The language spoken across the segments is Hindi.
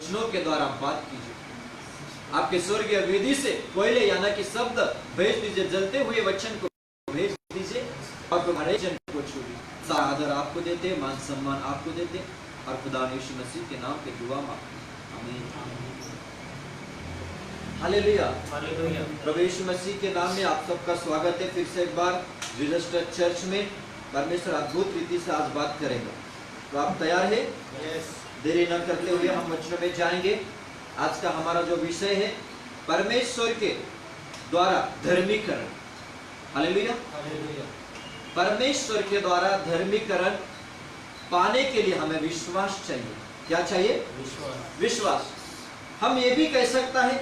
वचनों के द्वारा बात कीजिए। आपके स्वर्गीय वेदी से कोयले यानी कि शब्द भेज दीजिए, जलते हुए वचन को भेज दीजिए और तुम्हारे जन को छू लीजिए। सारा आदर आपको देते, मान सम्मान आपको देते और खुदा यीशु मसीह के नाम पे दुआ मांगते। आमीन। हालेलुया। प्रभु यीशु मसीह के नाम में आप सबका स्वागत है फिर से एक बार जीसस चर्च में। परमेश्वर अद्भुत रीति से आज बात करेंगे, तो आप तैयार है? देरी न करते हुए हम वचनों में जाएंगे। आज का हमारा जो विषय है परमेश्वर के द्वारा धर्मीकरण। हालेलुया। परमेश्वर के द्वारा धर्मीकरण पाने के लिए हमें विश्वास चाहिए। क्या चाहिए? विश्वास। हम ये भी कह सकता है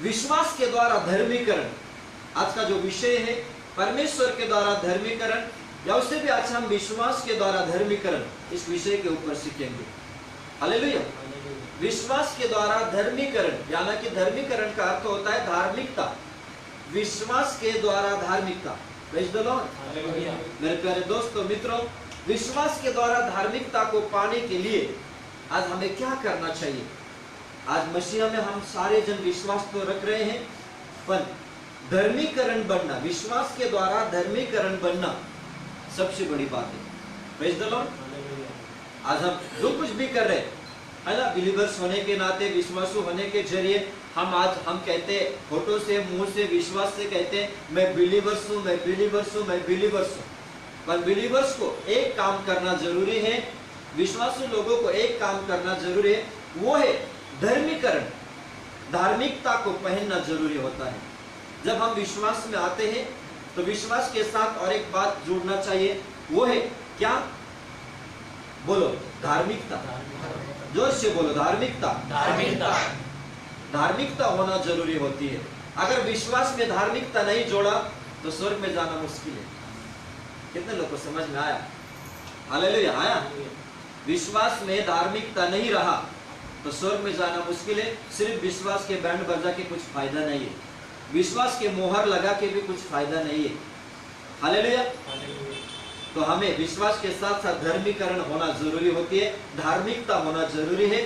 विश्वास के द्वारा धर्मीकरण। आज का जो विषय है परमेश्वर के द्वारा धर्मीकरण, या उससे भी अच्छा हम विश्वास के द्वारा धर्मीकरण, इस विषय के ऊपर सीखेंगे। हालेलुया। विश्वास के द्वारा धर्मीकरण यानी कि धर्मीकरण का अर्थ होता है धार्मिकता। विश्वास के द्वारा धार्मिकता। Praise the Lord. मेरे प्यारे दोस्तों मित्रों, विश्वास के द्वारा धार्मिकता को पाने के लिए आज हमें क्या करना चाहिए? आज मसीह में हम सारे जन विश्वास तो रख रहे हैं, पर धर्मीकरण बनना, विश्वास के द्वारा धर्मीकरण बनना सबसे बड़ी बात है। Praise the Lord. आज हम जो कुछ भी कर रहे हैं, है ना, बिलीवर्स होने के नाते, विश्वासु होने के जरिए हम कहते हैं, होठों से, मुंह से, विश्वास से कहते हैं मैं बिलीवर्स हूं, मैं बिलीवर्स हूं, मैं बिलीवर्स हूं। पर बिलीवर्स को एक काम करना जरूरी है, विश्वासु लोगों को एक काम करना जरूरी है, वो है धर्मीकरण। धार्मिकता को पहनना जरूरी होता है। जब हम विश्वास में आते हैं तो विश्वास के साथ और एक बात जुड़ना चाहिए, वो है क्या? बोलो, धार्मिकता। जोर से बोलो, धार्मिकता। धार्मिकता होना जरूरी होती है। अगर विश्वास में धार्मिकता नहीं जोड़ा तो स्वर्ग में जाना मुश्किल है। कितने लोग को समझ में आया? हालेलुया। आया? विश्वास में धार्मिकता नहीं रहा तो स्वर्ग में जाना मुश्किल है। सिर्फ विश्वास के बैंड बजा के कुछ फायदा नहीं है, विश्वास के मोहर लगा के भी कुछ फायदा नहीं है। हालेलुया। तो हमें विश्वास के साथ साथ धर्मीकरण होना जरूरी होती है, धार्मिकता होना जरूरी है।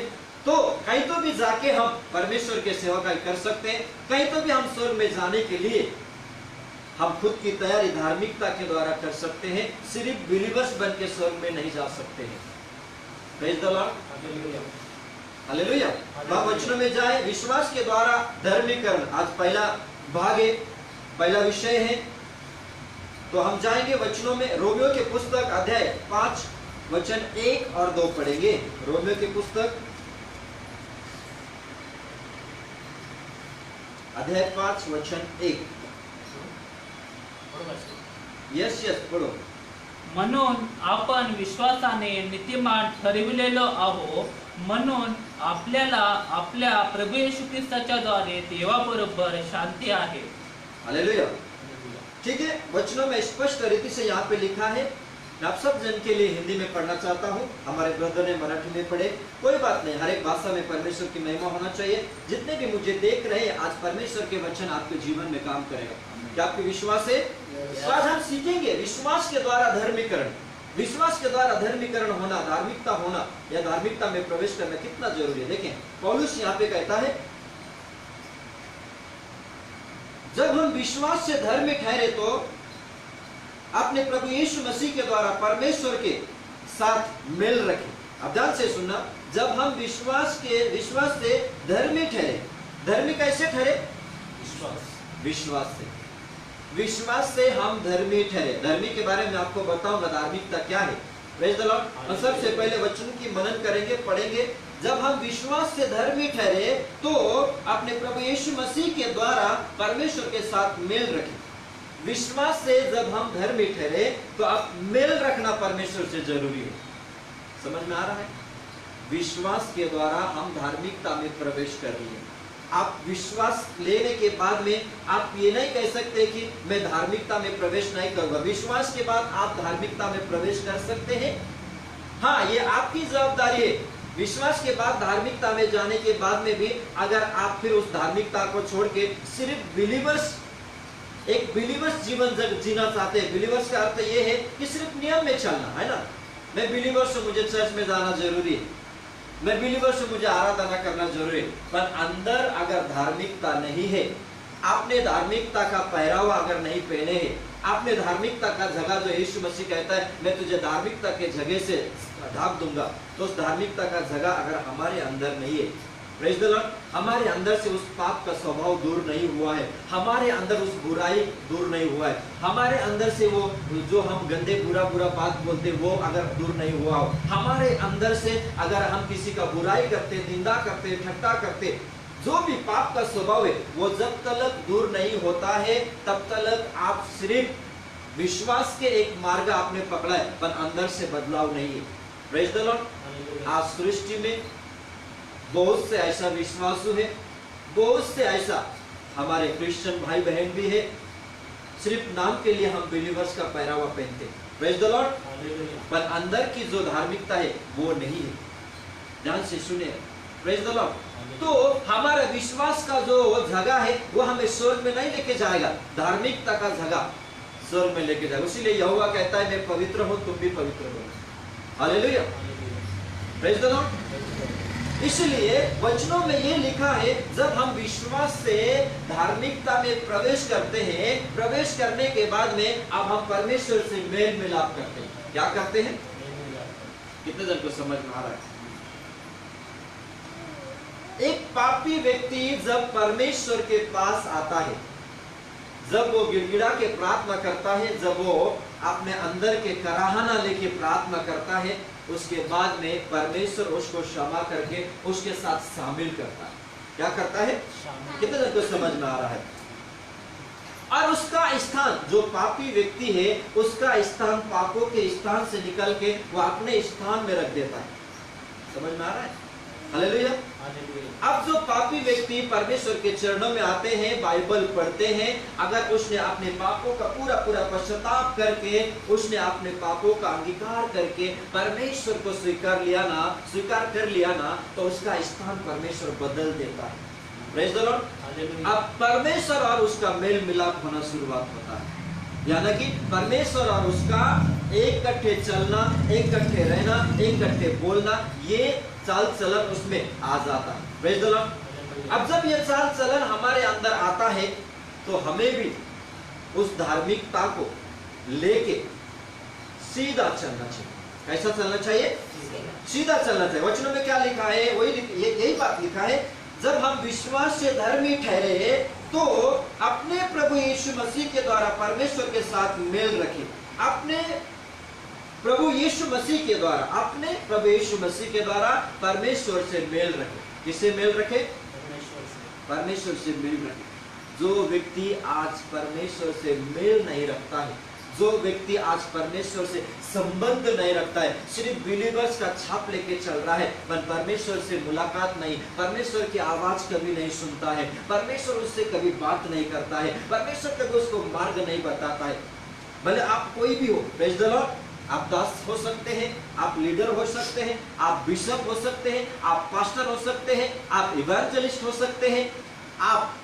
तो कहीं तो भी जाके हम परमेश्वर के सेवकाई कर सकते हैं, कहीं तो भी हम स्वर्ग में जाने के लिए हम खुद की तैयारी धार्मिकता के द्वारा कर सकते हैं। सिर्फ बिलीवर्स बन के स्वर्ग में नहीं जा सकते हैं। Praise the lord. हालेलुया। हम वचनों में जाए, विश्वास के द्वारा धर्मीकरण। आज पहला भाग है, पहला विषय है। तो हम जाएंगे वचनों में। रोमियो के पुस्तक अध्याय 5 वचन 1 और 2 पढ़ेंगे। रोमियो की पुस्तक अध्याय 5 वचन 1। यस पढ़ो। म्हणून आपण विश्वासाने नीतिमान ठरविलेलो आहो, म्हणून आपल्याला आपल्या प्रभू येशू ख्रिस्ताच्या द्वारे देवाबरोबर शांती आहे। हालेलुया। ठीक है, वचनों में स्पष्ट रीति से यहाँ पे लिखा है। मैं आप सब जन के लिए हिंदी में पढ़ना चाहता हूँ। हमारे ब्रदर ने मराठी में पढ़े, कोई बात नहीं, हर एक भाषा में परमेश्वर की महिमा होना चाहिए। जितने भी मुझे देख रहे हैं, आज परमेश्वर के वचन आपके जीवन में काम करेगा। क्या आपके विश्वास है? आज हम सीखेंगे विश्वास के द्वारा धर्मीकरण। विश्वास के द्वारा धर्मीकरण होना, धार्मिकता होना, या धार्मिकता में प्रवेश करना कितना जरूरी है। देखें, पौलुस यहाँ पे कहता है जब हम विश्वास से धर्मी ठहरे तो अपने प्रभु यीशु मसीह के द्वारा परमेश्वर के साथ मेल रखें। अब ध्यान से सुनना, जब हम विश्वास से धर्मी ठहरे। धर्मी कैसे ठहरे? विश्वास से हम धर्मी ठहरे। धर्मी के बारे में आपको बताऊंगा, धार्मिकता क्या है। Praise the Lord. हम सबसे पहले वचन की मनन करेंगे, पढ़ेंगे। जब हम विश्वास से धर्मी ठहरे तो अपने प्रभु यीशु मसीह के द्वारा परमेश्वर के साथ मेल रखें। विश्वास से जब हम धर्मी ठहरे तो अब मेल रखना परमेश्वर से जरूरी है। समझ में आ रहा है? विश्वास के द्वारा हम धार्मिकता में प्रवेश कर रहे हैं। आप विश्वास लेने के बाद में आप ये नहीं कह सकते कि मैं धार्मिकता में प्रवेश नहीं करूंगा। विश्वास के बाद आप धार्मिकता में प्रवेश कर सकते हैं। हाँ, ये आपकी जवाबदारी है। विश्वास के बाद धार्मिकता में जाने के बाद में भी अगर आप फिर उस धार्मिकता को छोड़ के सिर्फ एक बिलीवर्स जीवन जीना चाहते हैं। बिलीवर्स का अर्थ ये है कि सिर्फ नियम में चलना, है ना। मैं बिलीवर्स हूं, मुझे चर्च में जाना जरूरी है। मैं बिलीवर से मुझे आराधना करना जरूरी है, पर अंदर अगर धार्मिकता नहीं है, आपने धार्मिकता का पहरावा अगर नहीं पहने है, आपने धार्मिकता का जगह जो यीशु मसीह कहता है मैं तुझे धार्मिकता के जगह से ढाक दूंगा, तो उस धार्मिकता का जगह अगर हमारे अंदर नहीं है, प्रेज़ द लॉर्ड, हमारे अंदर से उस पाप का स्वभाव दूर नहीं हुआ है, हमारे अंदर उस बुराई दूर नहीं हुआ है, हमारे अंदर से वो जो हम गंदे बुरा बात बोलते वो अगर दूर नहीं हुआ हो, हमारे अंदर से अगर हम किसी का बुराई करते, निंदा करते, ठट्टा करते, जो भी पाप का स्वभाव है वो जब तक दूर नहीं होता है तब तक आप सिर्फ विश्वास के एक मार्ग आपने पकड़ा है, पर अंदर से बदलाव नहीं है। Praise the Lord. आज सृष्टि में बहुत से ऐसा विश्वासु है, बहुत से ऐसा हमारे क्रिश्चियन भाई बहन भी है, सिर्फ नाम के लिए हम बिलीवर्स का पहरावा पहनते, प्रेज़ द लॉर्ड, पर अंदर की जो धार्मिकता है वो नहीं है। ध्यान से सुनिए, प्रेज़ द लॉर्ड। तो हमारा विश्वास का जो जगह है वो हमें स्वर्ग में नहीं लेके जाएगा, धार्मिकता का जगह स्वर्ग में लेके जाएगा। इसीलिए यहोवा कहता है मैं पवित्र हूं, तुम भी पवित्र हो। Hallelujah, praise the Lord. इसलिए वचनों में ये लिखा है जब हम विश्वास से धार्मिकता में प्रवेश करते हैं, प्रवेश करने के बाद में अब हम परमेश्वर से मेल मिलाप करते हैं। क्या करते हैं? कितने जन को समझ में आ रहा है? एक पापी व्यक्ति जब परमेश्वर के पास आता है, जब वो गिड़गिड़ा के प्रार्थना करता है, जब वो अपने अंदर के कराहना लेके प्रार्थना करता है, उसके बाद में परमेश्वर उसको क्षमा करके उसके साथ शामिल करता है। क्या करता है? कितने जन को समझ में आ रहा है? और उसका स्थान, जो पापी व्यक्ति है उसका स्थान पापों के स्थान से निकल के वो अपने स्थान में रख देता है। समझ में आ रहा है? हालेलुया। अब जो पापी व्यक्ति परमेश्वर के चरणों में आते हैं, बाइबल पढ़ते हैं, अगर उसने अपने पापों का पूरा पश्चाताप करके, उसने अपने पापों का अंगीकार करके परमेश्वर को स्वीकार कर लिया ना, तो उसका स्थान परमेश्वर बदल देता है। Praise the Lord. अब परमेश्वर और उसका मेल मिलाप होना शुरुआत होता है, यानी कि परमेश्वर और उसका एक कट्ठे चलना, एक कट्ठे रहना, एक कट्ठे बोलना, ये चाल चलन उसमें आ जाता है। Praise the Lord. अब जब ये चाल चलन हमारे अंदर आता है तो हमें भी उस धार्मिकता को लेके सीधा चलना चाहिए। कैसा चलना चाहिए? सीधा चलना चाहिए। वचनों में क्या लिखा है? यही बात लिखा है, जब हम विश्वास से धर्मी ठहरे तो अपने प्रभु यीशु मसीह के द्वारा परमेश्वर के साथ मेल रखें। अपने प्रभु यीशु मसीह के द्वारा, अपने प्रभु यीशु मसीह के द्वारा परमेश्वर से मेल रखे। किससे मेल रखे? परमेश्वर से मेल रखे। जो व्यक्ति आज परमेश्वर से मेल नहीं रखता है, जो व्यक्ति आज परमेश्वर से संबंध नहीं रखता है, सिर्फ बिलीवर्स का छाप लेके चल रहा है, पर परमेश्वर से मुलाकात नहीं, परमेश्वर की आवाज कभी नहीं सुनता है, परमेश्वर उससे कभी बात नहीं करता है, परमेश्वर कभी उसको मार्ग नहीं बताता है। भले आप कोई भी हो, प्रेज़ द लॉर्ड, आप दास हो सकते हैं, आप लीडर हो सकते हैं, आप बिशप हो सकते हैं, आप पास्टर हो सकते हैं, आप इवेंजलिस्ट हो सकते हैं, आप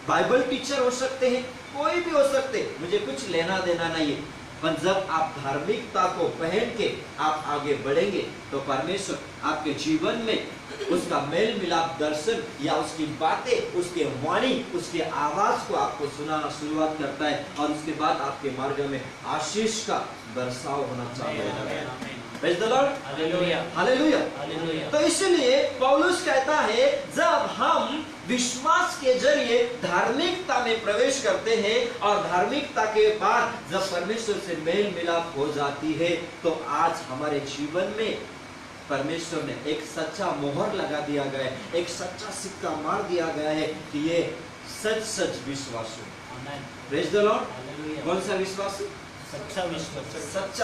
बाइबल टीचर हो सकते हैं, कोई भी हो सकते, मुझे कुछ लेना देना नहीं है। पर जब आप धार्मिकता को पहन के आप आगे बढ़ेंगे तो परमेश्वर आपके जीवन में उसका मेल मिलाप दर्शन या उसकी बातें, उसके वाणी, उसके आवाज को आपको सुनाना शुरुआत करता है, और उसके बाद आपके मार्ग में आशीष का बरसाव होना चाहिए। Praise the lord. Hallelujah, hallelujah, hallelujah. तो इसलिए पौलुस कहता है जब हम विश्वास के जरिए धार्मिकता में प्रवेश करते हैं और धार्मिकता के बाद जब परमेश्वर से मेल मिलाप हो जाती है, तो आज हमारे जीवन में परमेश्वर ने एक सच्चा मोहर लगा दिया गया है, एक सच्चा सिक्का मार दिया गया है कि ये सच विश्वास हो। Praise the Lord. कौन सा विश्वास? सच्चा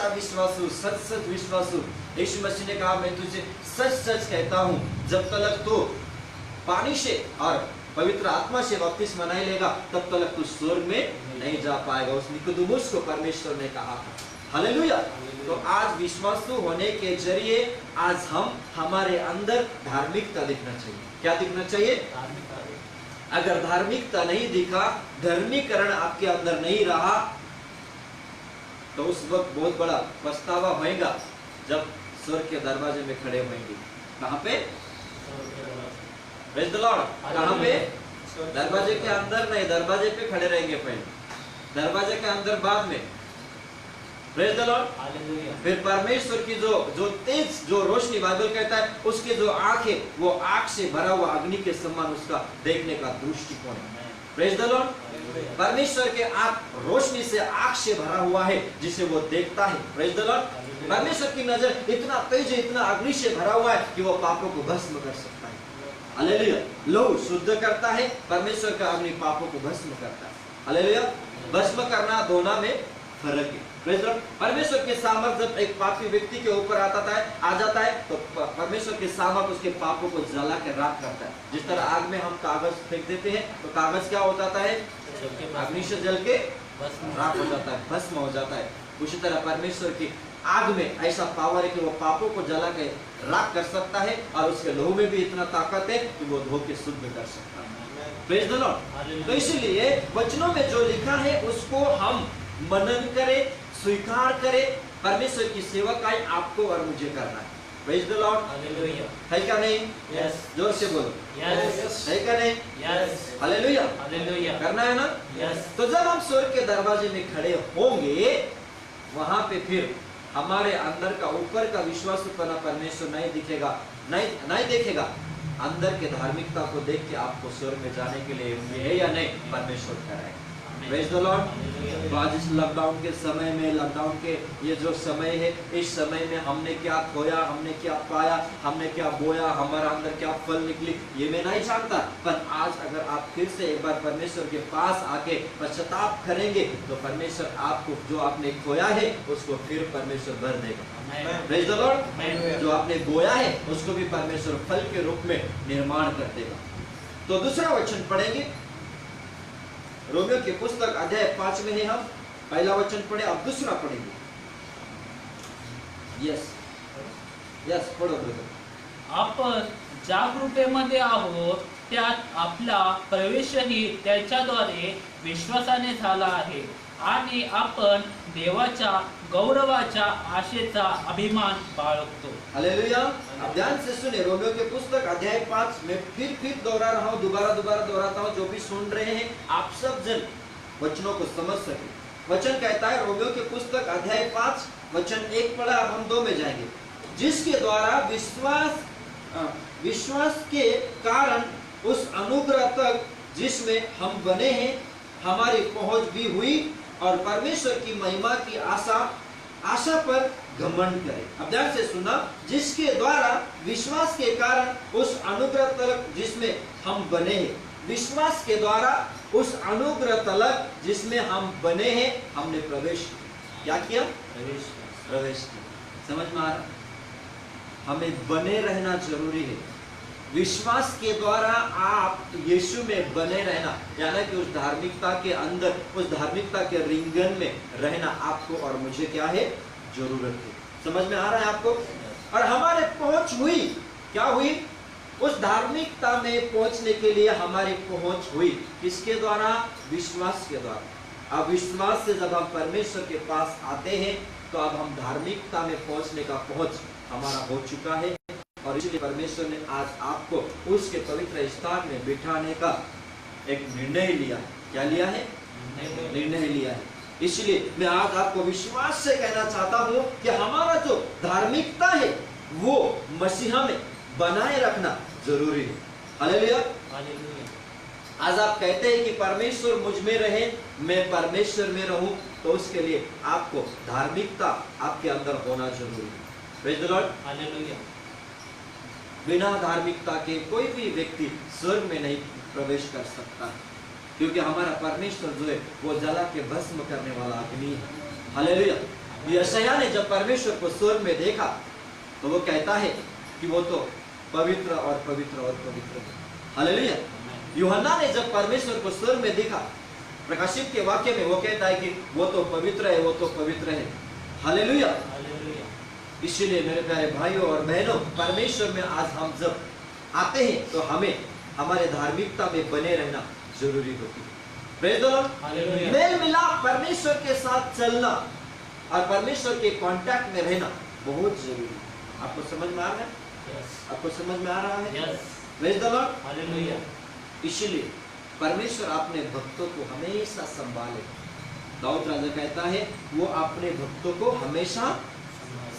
विश्वासु, सच विश्वासु। यीशु मसीह ने कहा मैं तुझे सच कहता हूँ, जब तक तो पानी से और पवित्र आत्मा से बपतिस्मा नहीं लेगा तब तक तू स्वर्ग में नहीं जा पाएगा। उस निकोदेमुस को परमेश्वर ने कहा था। हालेलुया। तो आज विश्वासु होने के जरिए आज हमारे अंदर धार्मिकता दिखना चाहिए। क्या दिखना चाहिए? अगर धार्मिकता नहीं दिखा, धर्मीकरण आपके अंदर नहीं रहा, तो उस वक्त बहुत बड़ा पछतावा होगा जब स्वर्ग के दरवाजे में खड़े होंगे। कहाँ पे? Praise the Lord. कहाँ पे? दरवाजे के अंदर नहीं, दरवाजे पे खड़े रहेंगे पहले, दरवाजे के अंदर बाद में। Praise the Lord. फिर परमेश्वर की जो तेज जो रोशनी, बाइबल कहता है उसकी जो आंख है वो आग से भरा हुआ अग्नि के समान उसका देखने का दृष्टिकोण है। Praise the Lord. परमेश्वर के आंख रोशनी से, आग से भरा हुआ है जिसे वो देखता है। Praise the Lord. परमेश्वर की नजर इतना तेज है, इतना अग्नि से भरा हुआ है कि वो पापों को भस्म कर सकता है। हालेलुया। लहू शुद्ध करता है, परमेश्वर का अग्नि पापों को भस्म करता है। हालेलुया। भस्म करना धोना में फर्क है। Praise the Lord. परमेश्वर के सामर्थ जब एक पापी व्यक्ति के ऊपर आ जाता है तो परमेश्वर के सामर्थ उसके पापों को जला के राख करता है। जिस तरह आग में हम कागज फेंक देते हैं तो कागज क्या हो जाता है? अग्नि से जल के राख हो जाता है, भस्म हो जाता है। उसी तरह परमेश्वर की आग में ऐसा पावर है कि वो पापों को जला के राख कर सकता है और उसके लहू में भी इतना ताकत है कि वो धो के शुद्ध कर सकता है। Praise the Lord. तो इसलिए वचनों में जो लिखा है उसको हम मनन करें, स्वीकार करें। परमेश्वर की सेवा का आपको और मुझे करना है। Praise the lord. हालेलुया। है क्या नहीं? यस। जोर से बोलो। यस। है क्या नहीं? यस। हालेलुया। हालेलुया। करना है ना? यस। तो जब हम स्वर्ग के दरवाजे में खड़े होंगे वहां पे फिर हमारे अंदर का ऊपर का विश्वासपना परमेश्वर नहीं दिखेगा, नहीं देखेगा। अंदर के धार्मिकता को देख के आपको स्वर्ग में जाने के लिए है या नहीं, परमेश्वर कराएगा। Praise the Lord. तो आज इस लॉकडाउन के समय में, लॉकडाउन के ये जो समय है, इस समय में हमने क्या खोया, हमने क्या पाया, हमने क्या बोया, हमारा अंदर क्या फल निकली, ये मैं नहीं जानता। पर आज अगर आप फिर से एक बार परमेश्वर के पास आके पश्चाताप करेंगे तो परमेश्वर आपको जो आपने खोया है उसको फिर परमेश्वर भर देगा। Praise the Lord. जो आपने बोया है उसको भी परमेश्वर फल के रूप में निर्माण कर देगा। तो दूसरा वचन पढ़ेंगे, रोमियो की पुस्तक अध्याय 5 में है। हम पहला वचन पढ़े, अब दूसरा पढ़ेंगे। यस यस, पढ़ो ब्रदर। आपण ज्या कृपेमध्ये आहोत त्यात आपला प्रवेशही त्याच्याद्वारे विश्वासाने झाला आहे आणि आपण देवाच्या गौरवाच्या आशेचा अभिमान बाळगतो। हालेलुया। अब ध्यान से सुने, रोमियो के पुस्तक अध्याय 5 में फिर दोहरा रहा हूँ, दोबारा दोहराता हूँ। जो भी सुन रहे हैं आप सब जन वचनों को समझ सके। वचन कहता है, रोमियो के पुस्तक अध्याय 5 वचन 1 पढ़ा, अब हम 2 में जाएंगे। जिसके द्वारा विश्वास के कारण उस अनुग्रह तक जिसमें हम बने हैं हमारी पहुंच भी हुई और परमेश्वर की महिमा की आशा पर घमंड करें। अब ध्यान से सुना, जिसके द्वारा विश्वास के कारण उस अनुग्रह तलक जिसमें हम बने हैं, विश्वास के द्वारा उस अनुग्रह तलक जिसमें हम बने हैं हमने प्रवेश किया। क्या किया? प्रवेश किया। समझ में आ रहा? हमें बने रहना जरूरी है। विश्वास के द्वारा आप यीशु में बने रहना, यानी कि उस धार्मिकता के अंदर, उस धार्मिकता के रिंगन में रहना आपको और मुझे क्या है? जरूरत है। समझ में आ रहा है आपको? और हमारे पहुंच हुई, क्या हुई? उस धार्मिकता में पहुंचने के लिए हमारी पहुंच हुई। किसके द्वारा? विश्वास के द्वारा। अब विश्वास से जब हम परमेश्वर के पास आते हैं तो अब हम धार्मिकता में पहुंचने का पहुंच हमारा हो चुका है और इसलिए परमेश्वर ने आज आपको उसके पवित्र स्थान में बिठाने का एक निर्णय लिया है। क्या लिया है? निर्णय लिया है। इसलिए मैं आज आपको विश्वास से कहना चाहता हूं कि हमारा जो धार्मिकता है वो मसीहा में बनाए रखना जरूरी है। हालेलुया। आज आप कहते हैं कि परमेश्वर मुझ में रहे, मैं परमेश्वर में रहूं, तो उसके लिए आपको धार्मिकता आपके अंदर होना जरूरी है। Praise the lord. हालेलुया। बिना धार्मिकता के कोई भी व्यक्ति स्वर्ग में नहीं प्रवेश कर सकता, क्योंकि हमारा परमेश्वर जो है वो जला के भस्म करने वाला अग्नि है। हालेलुया। यशायाह ने जब परमेश्वर को स्वर्ग में देखा तो वो कहता है कि वो तो पवित्र और पवित्र और पवित्र है। हालेलुया। यूहन्ना ने जब परमेश्वर को स्वर्ग में देखा, प्रकाशित के वाक्य में वो कहता है कि वो तो पवित्र है, वो तो पवित्र है। हालेलुया। इसलिए मेरे प्यारे भाइयों और बहनों, परमेश्वर में आज हम जब आते हैं तो हमें हमारे धार्मिकता में बने रहना जरूरी होती है। Praise the Lord. मेल मिलाप, परमेश्वर के साथ चलना और परमेश्वर के कांटेक्ट में रहना बहुत जरूरी है। आपको समझ में आ रहा है? अब आपको समझ में आ रहा है? Yes, praise the lord. Hallelujah. इसलिए परमेश्वर अपने भक्तों को हमेशा संभाले। दाऊद राजा कहता है वो अपने भक्तों को हमेशा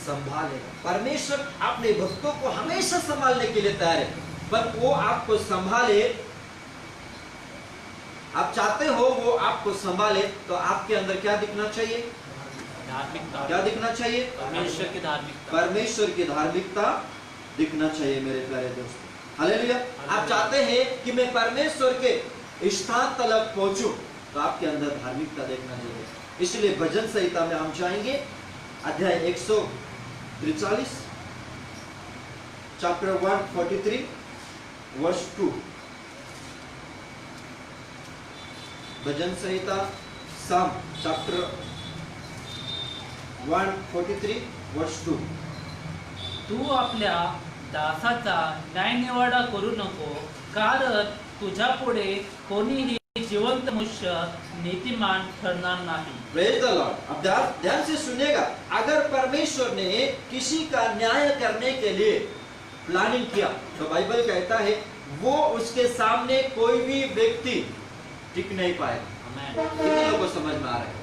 संभालेगा। परमेश्वर अपने भक्तों को हमेशा संभालने के लिए तैयार है, पर वो आपको संभाले, आप चाहते हो वो आपको संभाले, तो आपके अंदर क्या दिखना चाहिए? धार्मिकता। क्या दिखना चाहिए? परमेश्वर की धार्मिकता। परमेश्वर की धार्मिकता दिखना चाहिए मेरे प्यारे दोस्तों। हालेलुया। आप चाहते हैं कि मैं परमेश्वर के स्थान तक पहुंचूं, तो आपके अंदर धार्मिकता देखना चाहिए। इसलिए भजन संहिता में हम जाएंगे, अध्याय 143, चैप्टर 143 वर्स 2। भजन संहिता साम चैप्टर 143 वर्स 2। तू आपल्या दासाचा न्यायनिवाडा करू नको, कारण तुझ्या पुढे कोणीही जिवंत मनुष्य नीतिमान ठरणार नाही। Praise the Lord. अब ध्यान से सुनिएगा, अगर परमेश्वर ने किसी का न्याय करने के लिए प्लानिंग किया, तो बाइबल कहता है वो उसके सामने कोई भी व्यक्ति टिक नहीं पाएगा। आमेन। कितने लोगों को समझ में आ रहा है?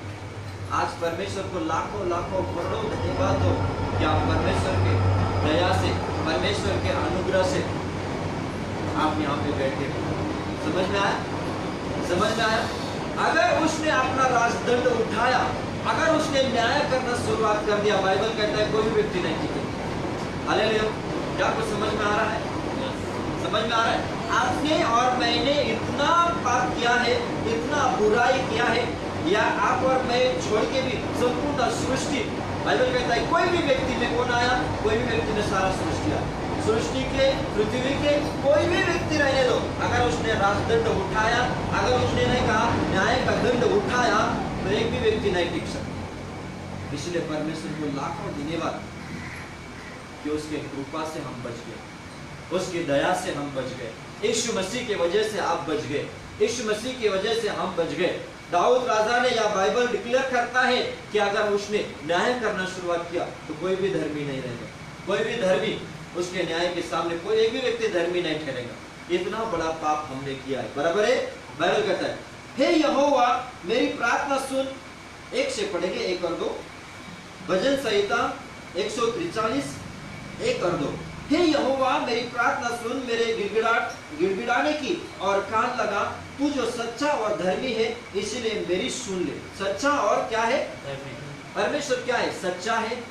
आज परमेश्वर को लाखों लाखों करोड़ों धन्यवाद हो कि आप परमेश्वर के दया से, परमेश्वर के अनुग्रह से आप यहाँ पे बैठे। समझ में आया? समझ में आया? अगर उसने अपना राजदंड उठाया, अगर उसने न्याय करना शुरुआत कर दिया, बाइबल कहता है कोई भी व्यक्ति नहीं टिके। हालेलुया। क्या कुछ समझ में आ रहा है? समझ में आ रहा है? आपने और मैंने इतना पाप किया है, इतना बुराई किया है, या आप और मैं छोड़ के भी संपूर्ण सृष्टि, बाइबल कहता है कोई भी व्यक्ति में कौन आया? कोई भी व्यक्ति ने सारा सृष्टि आया। सृष्टि के, पृथ्वी के कोई भी व्यक्ति रहने दो, अगर उसने राजदंड उठाया, अगर उसने नहीं कहा न्याय का दंड उठाया, तो एक भी व्यक्ति नहीं टिक सकता। इसलिए परमेश्वर को लाखों धन्यवाद कि उसके कृपा से हम बच गए, उसकी दया से हम बच गए। यीशु मसीह की वजह से आप बच गए, यीशु मसीह की वजह से हम बच गए। दाऊद राजा ने, या बाइबल डिक्लेयर करता है कि अगर उसने न्याय करना शुरुआत किया तो कोई भी धर्मी नहीं रहेगा, कोई भी धर्मी उसके न्याय के सामने, कोई एक भी व्यक्ति धर्मी नहीं ठहरेगा। इतना बड़ा पाप हमने किया है, बराबर है? बाइबल कहता है हे यहोवा मेरी प्रार्थना सुन। एक से पढ़ेंगे, 1 और 2। भजन संहिता 143 1 और 2। हे यहोवा मेरी प्रार्थना सुन, मेरे गिड़गिड़ाने की और कान लगा। तू जो सच्चा और धर्मी है, इसलिए मेरी सुन ले। सच्चा और क्या है? परमेश्वर क्या है? सच्चा है,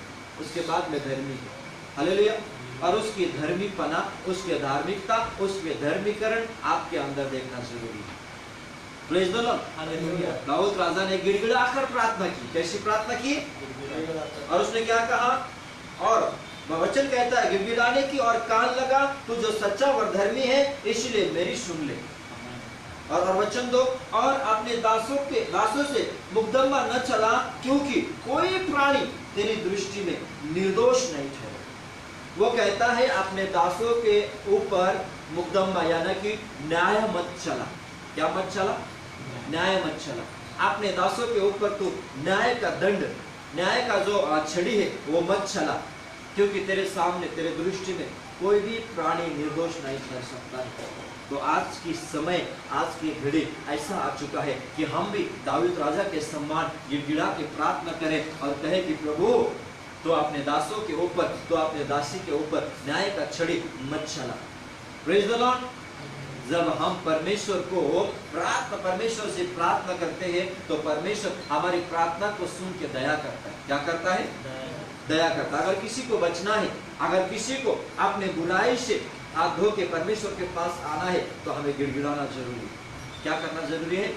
उसके बाद में धर्मी है। हालेलुया। और उसकी धर्मीपना, उसके धार्मिकता, उसके धर्मीकरण आपके अंदर देखना जरूरी है। Praise the lord. हालेलुया। दाऊद राजा ने गिड़गिड़ाकर प्रार्थना की। कैसी प्रार्थना की? और उसने क्या कहा? और वचन कहता है गिड़गिड़ाने की और कान लगा, तू जो सच्चा और धर्मी है, इसलिए मेरी सुन ले। और वचन 2, और अपने दासों से मुकदमा न चला, क्योंकि कोई प्राणी तेरी दृष्टि में निर्दोष नहीं ठहरा। वो कहता है अपने दासों के ऊपर मुकदमा, यानी कि न्याय मत चला। क्या मत चला? न्याय मत चला। अपने दासों के ऊपर तू न्याय का दंड, न्याय का जो छड़ी है वो मत चला, क्योंकि तेरे सामने, तेरे दृष्टि में कोई भी प्राणी निर्दोष नहीं ठहर सकता है। तो आज की समय, आज की घड़ी ऐसा आ चुका है कि हम भी दाऊद राजा के सम्मान गिड़गिड़ा के प्रार्थना करें और कहें कि प्रभु तो अपने दासों के ऊपर, तो अपने दासी के ऊपर न्याय का छड़ी मत चला। Praise the Lord. जब हम परमेश्वर से प्रार्थना करते हैं, तो परमेश्वर हमारी प्रार्थना को सुन के दया करता है। क्या करता है? दया करता है। अगर किसी को बचना है, अगर किसी को अपने बुराई से हाथ धो के परमेश्वर के पास आना है, तो हमें गिड़गिड़ाना जरूरी है। क्या करना जरूरी है?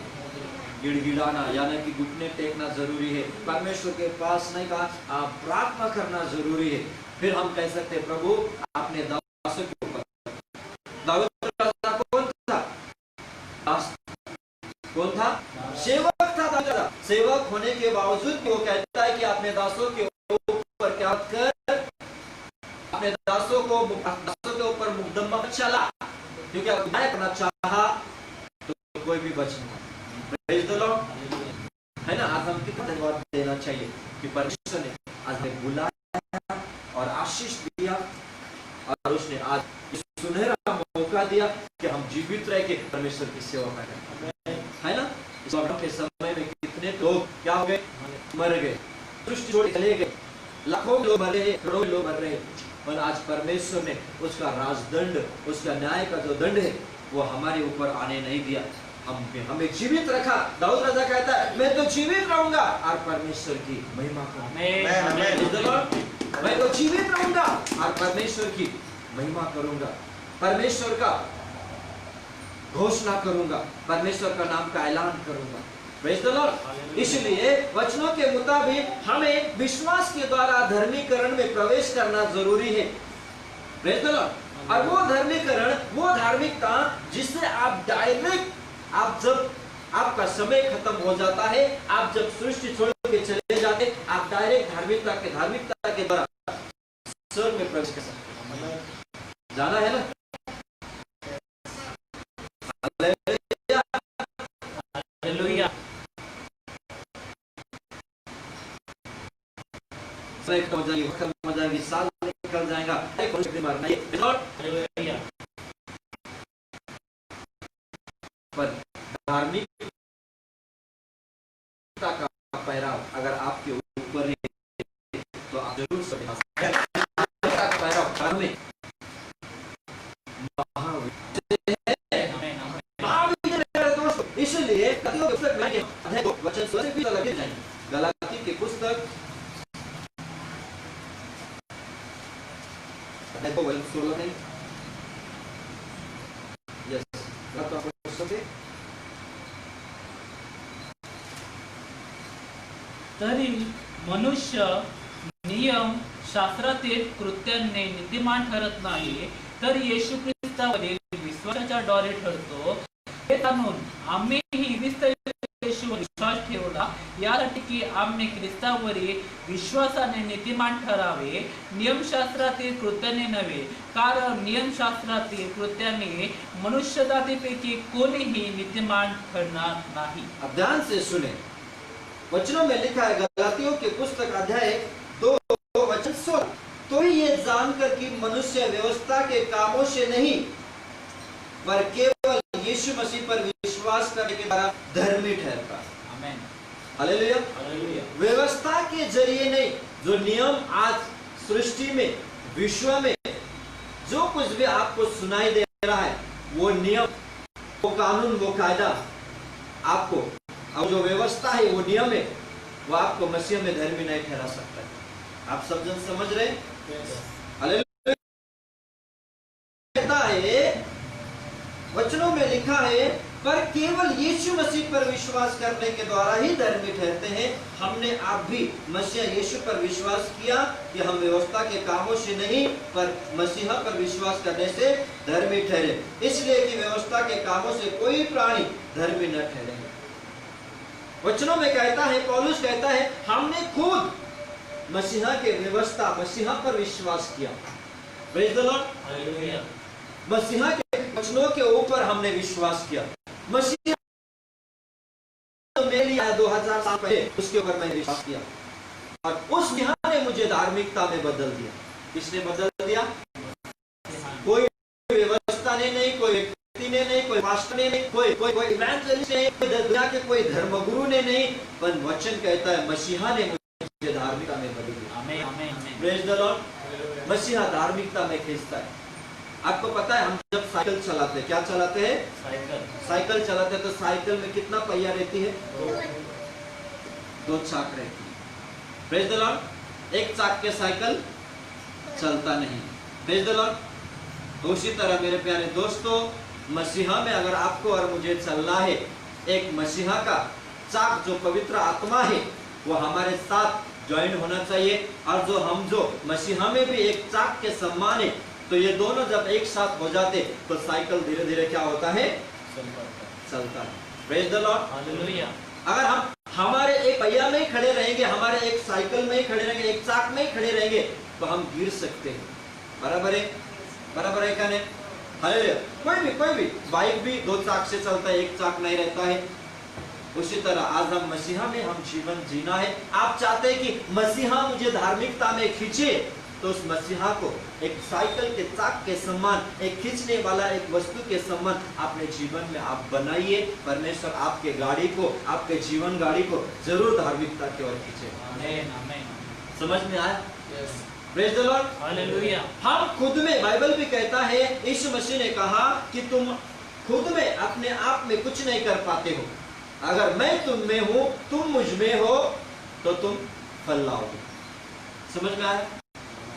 गिड़गिड़ाना, यानी कि घुटने टेकना जरूरी है। परमेश्वर के पास नहीं कहा, प्रार्थना करना जरूरी है। फिर हम कह सकते हैं प्रभु अपने दासों के ऊपर। दाऊद राजा कौन था? दास कौन था? सेवक था दाऊद राजा। सेवक होने के बावजूद वो कहता है कि अपने दासों के ऊपर क्या कर, अपने दासों के ऊपर मुकदमा चला, क्योंकि अगर न्याय करना चाहा तो कोई भी बच नहीं। Praise the Lord. है ना? आज हम कितना धन्यवाद देना चाहिए कि परमेश्वर ने आज हमें बुलाया और आशीष दिया, और उसने आज मौका दिया कि हम जीवित रह के परमेश्वर की सेवा करें, है ना। इस लॉकडाउन के समय में कितने लोग क्या हो गए, मर गए, सृष्टि छोड़ चले गए, लाखों लोग मर रहे, करोड़ों लोग मर रहे, और आज परमेश्वर ने उसका राजदंड, उसका न्याय का जो दंड है वो हमारे ऊपर आने नहीं दिया, हमें जीवित रखा। दाऊद राजा कहता है मैं तो जीवित रहूंगा और परमेश्वर की महिमा करूंगा, मैं तो जीवित रहूंगा और परमेश्वर की महिमा करूंगा, परमेश्वर का घोषणा करूंगा, परमेश्वर का नाम का ऐलान करूंगा। Praise the Lord. इसलिए वचनों के मुताबिक हमें विश्वास के द्वारा धर्मीकरण में प्रवेश करना जरूरी है। Praise the Lord. और वो धर्मीकरण, वो धार्मिकता जिससे आप डायरेक्ट, आप जब आपका समय खत्म हो जाता है, आप जब सृष्टि छोड़ के चले जाते, आप डायरेक्ट धार्मिकता के द्वारा स्वर्ग में प्रवेश कर सकते हैं। जाना है ना। हालेलुया। वक्त हो जाएगी, साल निकल जाएगा, पर धार्मिकता का पहराव अगर आपके ऊपर है तो आप जरूर पहराव में इसलिए वचन से भी लगे जाएंगे। गलाती की पुस्तक 16 है, तरी मनुष्य नियम शास्त्रातील कृत्यांनी नीतिमान ठरत नाही, तर येशू ख्रिस्तावरील विश्वासाच्या द्वारे ठरतो। हे जाणून आम्हीही ख्रिस्त येशूवर विश्वास ठेवला, यासाठी की आम्ही ख्रिस्तावरील विश्वासाने नीतिमान ठरावे, नियमशास्त्रातील कृत्याने नव्हे, कारण नियमशास्त्रातील कृत्याने मनुष्य जातीपैकी कोणीही नीतिमान ठरणार नाही। अब ध्यान से सुने, वचनों में लिखा है, गलातियों की पुस्तक अध्याय 2 वचन 16, तो ये जानकर कि मनुष्य व्यवस्था के कामों से नहीं पर केवल यीशु मसीह पर विश्वास करने के द्वारा धर्मी ठहरता है। आमीन। हालेलुया। हालेलुया। व्यवस्था के जरिए नहीं, जो नियम आज सृष्टि में, विश्व में जो कुछ भी आपको सुनाई दे रहा है, वो नियम, वो कानून, वो कायदा आपको, और जो व्यवस्था है, वो नियम है, वो आपको मसीह में धर्मी नहीं ठहरा सकता है। आप सब जन समझ रहे हैं? हालेलुया। वचनों में लिखा है, पर केवल यीशु मसीह पर विश्वास करने के द्वारा ही धर्मी ठहरते हैं। हमने आप भी मसीह यीशु पर विश्वास किया कि हम व्यवस्था के कामों से नहीं पर मसीहा पर विश्वास करने से धर्मी ठहरे, इसलिए कि व्यवस्था के कामों से कोई प्राणी धर्मी न ठहरे। वचनों में कहता है, पौलुस कहता है, हमने खुद मसीहा के व्यवस्था, मसीहा पर विश्वास किया। Praise the lord. हालेलुया। मसीहा के वचनों के ऊपर हमने विश्वास किया। मसीहा तो मेरे लिए 2000 साल पहले, उसके ऊपर मैंने विश्वास किया और उस मसीहा ने मुझे धार्मिकता में बदल दिया। किसने बदल दिया? कोई व्यवस्था ने नहीं, कोई व्यक्ति ने नहीं, कोई पास्टर ने नहीं, कोई इवेंजलिस्ट ने, दुनिया के कोई धर्मगुरु ने नहीं, पर वचन कहता है मसीहा ने मुझे धार्मिकता में बदल दिया। आमीन, आमीन। Praise the Lord. मसीहा धार्मिकता में खींचता है। आपको पता है, हम जब साइकिल चलाते हैं, क्या चलाते हैं? साइकिल चलाते हैं तो साइकिल में कितना पहिया रहती है? 2 चाक रहती है। Praise the Lord. एक चाक के साइकिल चलता नहीं। Praise the Lord. तो उसी तरह मेरे प्यारे दोस्तों, मसीहा में अगर आपको और मुझे चलना है, एक मसीहा का चाक जो पवित्र आत्मा है वो हमारे साथ ज्वाइन होना चाहिए, और जो मसीहा में भी एक चाक के समान है, तो ये दोनों जब एक साथ हो जाते तो साइकिल धीरे धीरे क्या होता है? चलता है। Praise the lord. हालेलुया। अगर हम हमारे एक पहिया में ही खड़े रहेंगे, हमारे एक साइकिल में ही खड़े रहेंगे, एक चाक में ही खड़े रहेंगे, तो हम गिर सकते हैं। बराबर है? बराबर है क्या नहीं? हालेलुया। कोई भी बाइक भी 2 चाक से चलता है, एक चाक नहीं रहता है। उसी तरह आज हम मसीहा में हम जीवन जीना है। आप चाहते हैं कि मसीहा मुझे धार्मिकता में खींचे, तो उस मसीहा को एक साइकिल के चाक के समान, एक खींचने वाला एक वस्तु के समान अपने जीवन में आप बनाइए। परमेश्वर आपके गाड़ी को, आपके जीवन गाड़ी को जरूर धार्मिकता की ओर खींचे। समझ में आया? Praise the lord, hallelujah. हम खुद में, बाइबल भी कहता है, यीशु मसीह ने कहा कि तुम खुद में अपने आप में कुछ नहीं कर पाते हो। अगर मैं तुम में हूं, तुम मुझ में हो, तो तुम फल लाओगे। समझ में आया?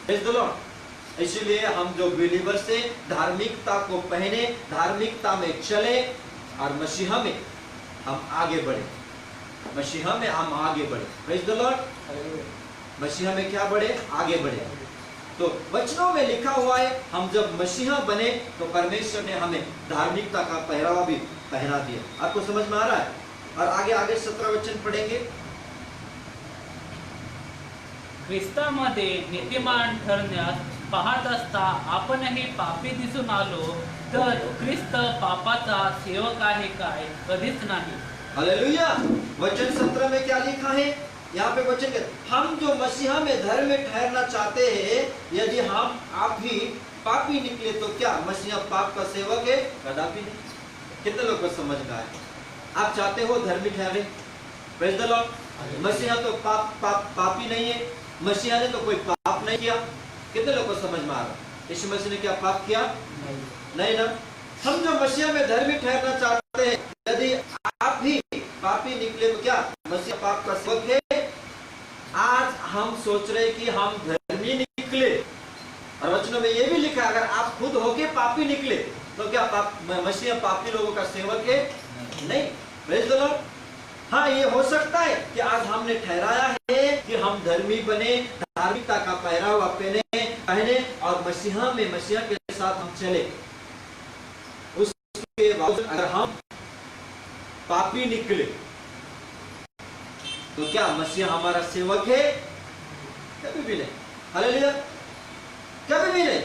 Praise the Lord. इसलिए हम जो बिलीवर से धार्मिकता को पहने, धार्मिकता में चले और मसीहा में हम आगे बढ़े। मसीहा में हम आगे बढ़े। Praise the Lord. मसीहा में क्या बढ़े? आगे बढ़े। तो वचनों में लिखा हुआ है, हम जब मसीहा बने तो परमेश्वर ने हमें धार्मिकता का पहरावा भी पहना दिया। आपको समझ में आ रहा है? और आगे 17 वचन पढ़ेंगे। ख्रिस्तामध्ये नीतिमान ठरण्यास पाहत असता आपणही पापी दिसून आलो, तर ख्रिस्त पापाचा सेवक आहे काय? कधीच नाही। हालेलुया। वचन 17 में क्या लिखा है? यहाँ पे वचन हम जो मसीहा में धर्म में ठहरना चाहते हैं, यदि हम आप ही पापी निकले तो क्या मसीहा पाप का सेवक है? कदापि नहीं। कितने लोग को समझ में आया? आप चाहते हो धर्मी ठहरे? Praise the Lord. मसीहा तो पापी नहीं है। मसीहा ने तो कोई पाप नहीं किया। कितने लोग को समझ में आ रहा? यीशु मसीह ने क्या पाप किया? नहीं ना। हम जो मसीहा में धर्मी ठहरना चाहते हैं, यदि आप भी पापी निकले तो क्या मसीहा पाप का सेवक है? आज हम सोच रहे कि हम धर्मी निकले, और वचनों में ये भी लिखा, अगर आप खुद होके पापी निकले तो क्या मसीहा पापी लोगों का सेवक है? नहीं। Praise the Lord. हाँ, ये हो सकता है कि आज हमने ठहराया है कि हम धर्मी बने, धार्मिकता का पहरावा पहने और मसीहा के साथ हम चले। उसके बावजूद अगर हम पापी निकले तो क्या मसीहा हमारा सेवक है? कभी भी नहीं। हालेलुया। कभी भी नहीं।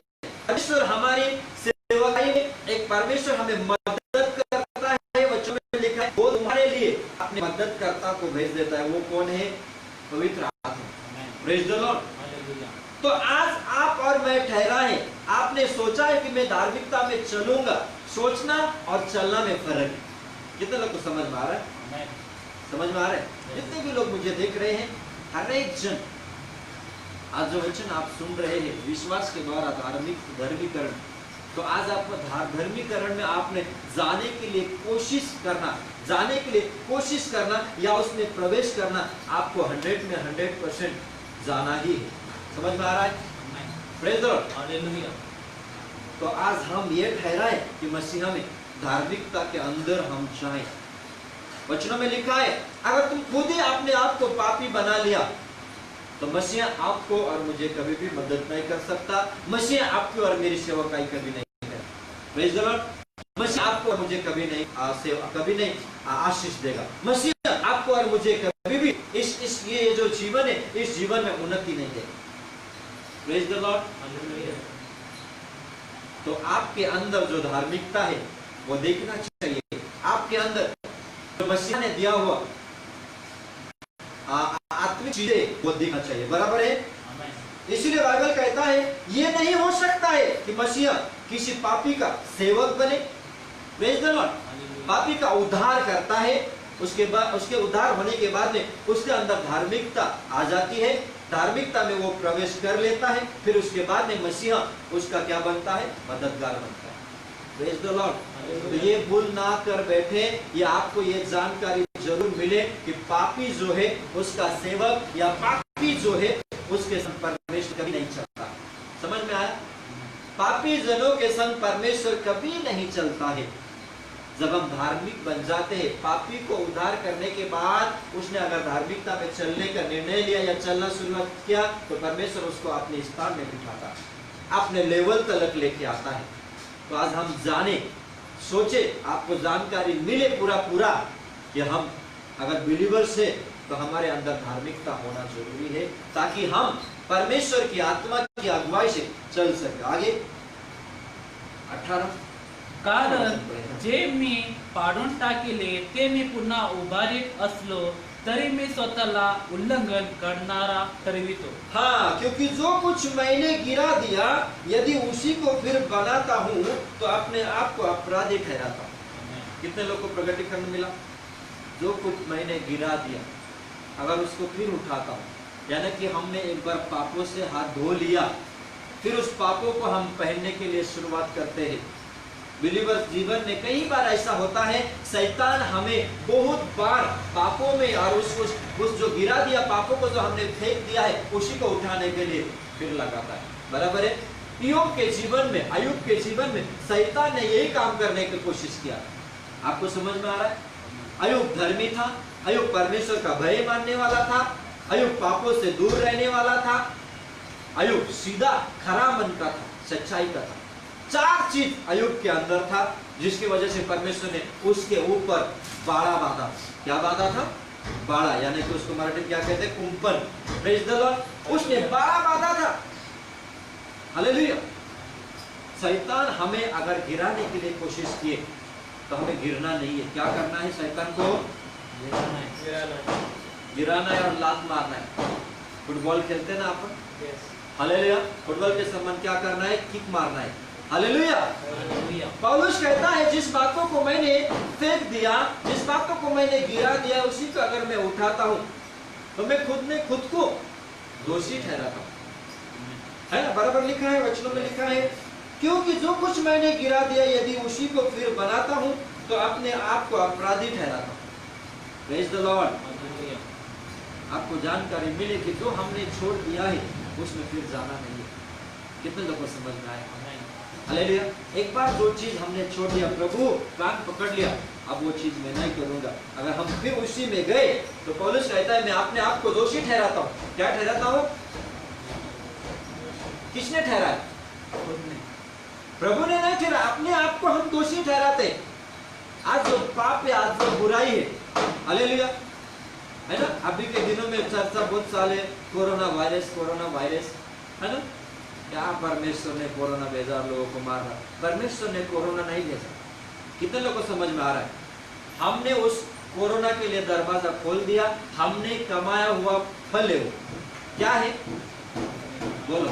परमेश्वर हमारी सेवकाई में, एक परमेश्वर हमें मदद करता है। वचन में लिखा है, वो तुम्हारे लिए अपने मददकर्ता को भेज देता है। वो कौन है? पवित्र आत्मा। Praise the Lord. तो आज आप और मैं ठहरा है, आपने सोचा है कि मैं धार्मिकता में चलूंगा। सोचना और चलना में फर्क है। कितने लोग को समझ में आ रहा है? समझ में आ रहा है? जितने भी लोग मुझे देख रहे हैं, हर एक जन आज जो वचन आप सुन रहे हैं, विश्वास के द्वारा धर्मीकरण, तो आज आपको धर्मीकरण में आपने जाने के लिए कोशिश करना या उसमें प्रवेश करना, आपको 100 में 100% जाना ही है। समझ में आ रहा है? Praise the lord. हालेलुया। तो आज हम ये ठहराए कि मसीहा में धार्मिकता के अंदर हम जाएं। वचनों में लिखा है, अगर तुम खुद ही अपने आप को पापी बना लिया तो मसीहा आपको और मुझे कभी भी मदद नहीं कर सकता। मसीहा आपकी और मेरी सेवकाई कभी नहीं करेगा। Praise the Lord. मसीहा आपको और मुझे कभी नहीं आशीष देगा। मसीहा आपको और मुझे कभी भी ये जो जीवन है, इस जीवन में उन्नति नहीं देगा। Praise the lord. हालेलुया। तो आपके अंदर जो धार्मिकता है वो देखना चाहिए। आपके अंदर जो मसीहा ने दिया हुआ आत्मिक चीजें वो देखना चाहिए। बराबर है? इसीलिए बाइबल कहता है, ये नहीं हो सकता है कि मसीहा किसी पापी का सेवक बने। Praise the Lord. पापी का उद्धार करता है, उसके उद्धार होने के बाद में उसके अंदर धार्मिकता आ जाती है। धार्मिकता में वो प्रवेश कर लेता है, फिर उसके बाद में मसीहा उसका क्या बनता है? मददगार बनता है। Praise the Lord. तो ये भूल ना कर बैठे, ये आपको ये जानकारी जरूर मिले कि पापी जो है उसका सेवक या पापी जो है उसके संग परमेश्वर कभी नहीं चलता। समझ में आया? पापी जनों के संग परमेश्वर कभी नहीं चलता है। जब हम धार्मिक बन जाते हैं, पापी को उद्धार करने के बाद उसने अगर धार्मिकता में चलने का निर्णय लिया या चलना शुरुआत किया, तो परमेश्वर उसको अपने स्थान में बिठाता है, अपने लेवल तक लेके आता है। तो आज हम जाने, सोचे, आपको जानकारी मिले पूरा कि हम अगर बिलीवर्स है तो हमारे अंदर धार्मिकता होना जरूरी है, ताकि हम परमेश्वर की आत्मा की अगुवाई से चल सके। आगे 18। कारण जे मी पाडून टाकिले ते मी पुन्हा उभारीत असलो तरी मी स्वतःला उल्लंघन करणारा ठरवितो. हाँ, क्योंकि जो कुछ मैंने गिरा दिया यदि उसी को फिर बनाता हूँ तो अपने आप को अपराधी ठहराता हूँ. कितने लोग को प्रकटीकरण मिला? जो कुछ मैंने गिरा दिया अगर उसको फिर उठाता हूँ, यानी कि हमने एक बार पापों से हाथ धो लिया, फिर उस पापों को हम पहनने के लिए शुरुआत करते हैं. बिलीवर्स जीवन में कई बार ऐसा होता है, शैतान हमें बहुत बार पापों में और उस जो गिरा दिया पापों को जो हमने फेंक दिया है उसी को उठाने के लिए फिर लगाता है. बराबर है? इय्योब के जीवन में, अय्यूब के जीवन में शैतान ने यही काम करने की कोशिश किया. आपको समझ में आ रहा है? अय्यूब धर्मी था, अय्यूब परमेश्वर का भय मानने वाला था, अय्यूब पापों से दूर रहने वाला था, अय्यूब सीधा खरा मन का था, सच्चाई का था. 4 चीज अय्यूब के अंदर था जिसकी वजह से परमेश्वर ने उसके ऊपर बाड़ा बांधा. क्या बांधा था? बाड़ा, यानी कि उसको मराठी क्या कहते हैं? कुंपन. Praise the lord. उसने बाड़ा बांधा था. हालेलुया. शैतान हमें अगर गिराने के लिए कोशिश किए तो हमें गिरना नहीं है. क्या करना है? शैतान को गिराना है और लात मारना है. फुटबॉल खेलते हैं ना अपन? हालेलुया. फुटबॉल के संबंध क्या करना है? किक मारना है. हालेलुया. पौलुस कहता है जिस बातों को मैंने फेंक दिया, जिस बातों को मैंने गिरा दिया, उसी को अगर मैं उठाता हूं तो मैं खुद को दोषी ठहराता हूं. है ना? बराबर लिखा है, वचनों में लिखा है, क्योंकि जो कुछ मैंने गिरा दिया यदि उसी को फिर बनाता हूं तो अपने आप को अपराधी ठहराता हूं. Praise the Lord. आपको जानकारी मिले कि जो हमने छोड़ दिया है उसमें फिर जाना नहीं है. कितने लोगों को समझ में आया? हालेलुया. एक बार जो चीज हमने छोड़ दिया, प्रभु कान पकड़ लिया, अब वो चीज मैं नहीं करूंगा. अगर हम फिर उसी में गए तो पौलुस कहता है मैं अपने आप को दोषी ठहराता हूं. क्या ठहराता हूं? किसने ठहराया? प्रभु ने नहीं ठहरा, अपने आप को हम दोषी ठहराते. आज जो पाप है, आज जो बुराई है, हालेलुया, है ना? अभी के दिनों में चर्चा बहुत साल है, कोरोना वायरस, है ना? क्या परमेश्वर ने कोरोना भेजा, लोगों को मारा? परमेश्वर ने कोरोना नहीं भेजा. कितने लोगों को समझ में आ रहा है? हमने उस कोरोना के लिए दरवाजा खोल दिया. हमने कमाया हुआ फल है. वो क्या है? बोलो,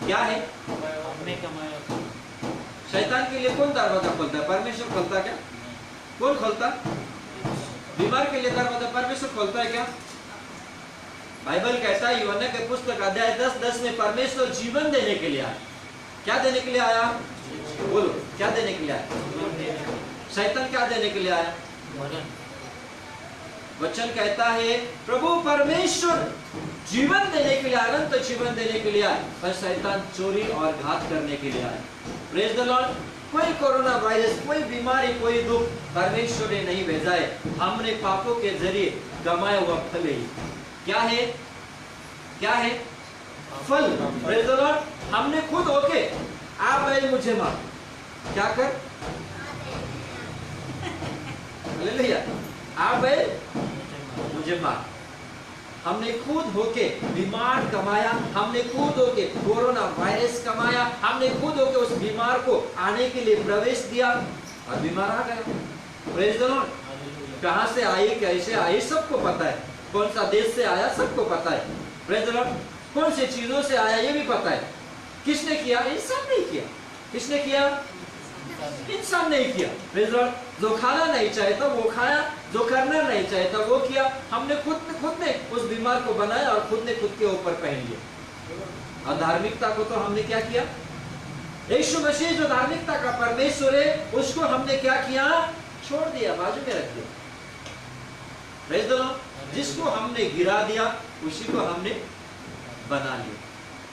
क्या है? हमने कमाया. शैतान के लिए कौन दरवाजा खोलता है? परमेश्वर खोलता है क्या? कौन खोलता? बीमार के लिए दरवाजा परमेश्वर खोलता है क्या? बाइबल कहता है यूहन्ना के पुस्तक अध्याय 10:10 में परमेश्वर जीवन देने के लिए आया. क्या देने के लिए आया? बोलो, क्या देने के लिए आया? शैतान क्या देने के लिए आया? वचन कहता है प्रभु परमेश्वर जीवन देने के लिए, अनंत जीवन देने के लिए आया, पर शैतान चोरी और घात करने के लिए आया. Praise the Lord. कोई कोरोना वायरस, कोई बीमारी, कोई दुख परमेश्वर ने नहीं भेजा है. हमने पापों के जरिए कमाया हुआ फल है. क्या है? क्या है? फल. Praise the Lord. हमने खुद होके आ भाई मुझे मार, क्या कर? हालेलुया. आ भाई मुझे मार. हमने खुद होके बीमार कमाया, हमने खुद होके कोरोना वायरस कमाया, हमने खुद होके उस बीमार को आने के लिए प्रवेश दिया और बीमार आ गया. Praise the Lord. कहां से आई, कैसे आई, सबको पता है. कौन सा देश से आया, सबको पता है. Praise the Lord. कौन सी चीजों से आया ये भी पता है. किसने किया? इंसान नहीं किया. किसने किया? इंसान नहीं किया. Praise the Lord. जो खाना नहीं चाहता वो खाया, जो करना नहीं चाहता वो किया. हमने खुद ने उस बीमार को बनाया और खुद ने खुद के ऊपर पहन लिया. और धार्मिकता को तो हमने क्या किया? यीशु मसीह जो धार्मिकता का परमेश्वर है उसको हमने क्या किया? छोड़ दिया, बाजू में रख दिया. Praise the Lord. जिसको हमने गिरा दिया उसी को हमने बना लिया.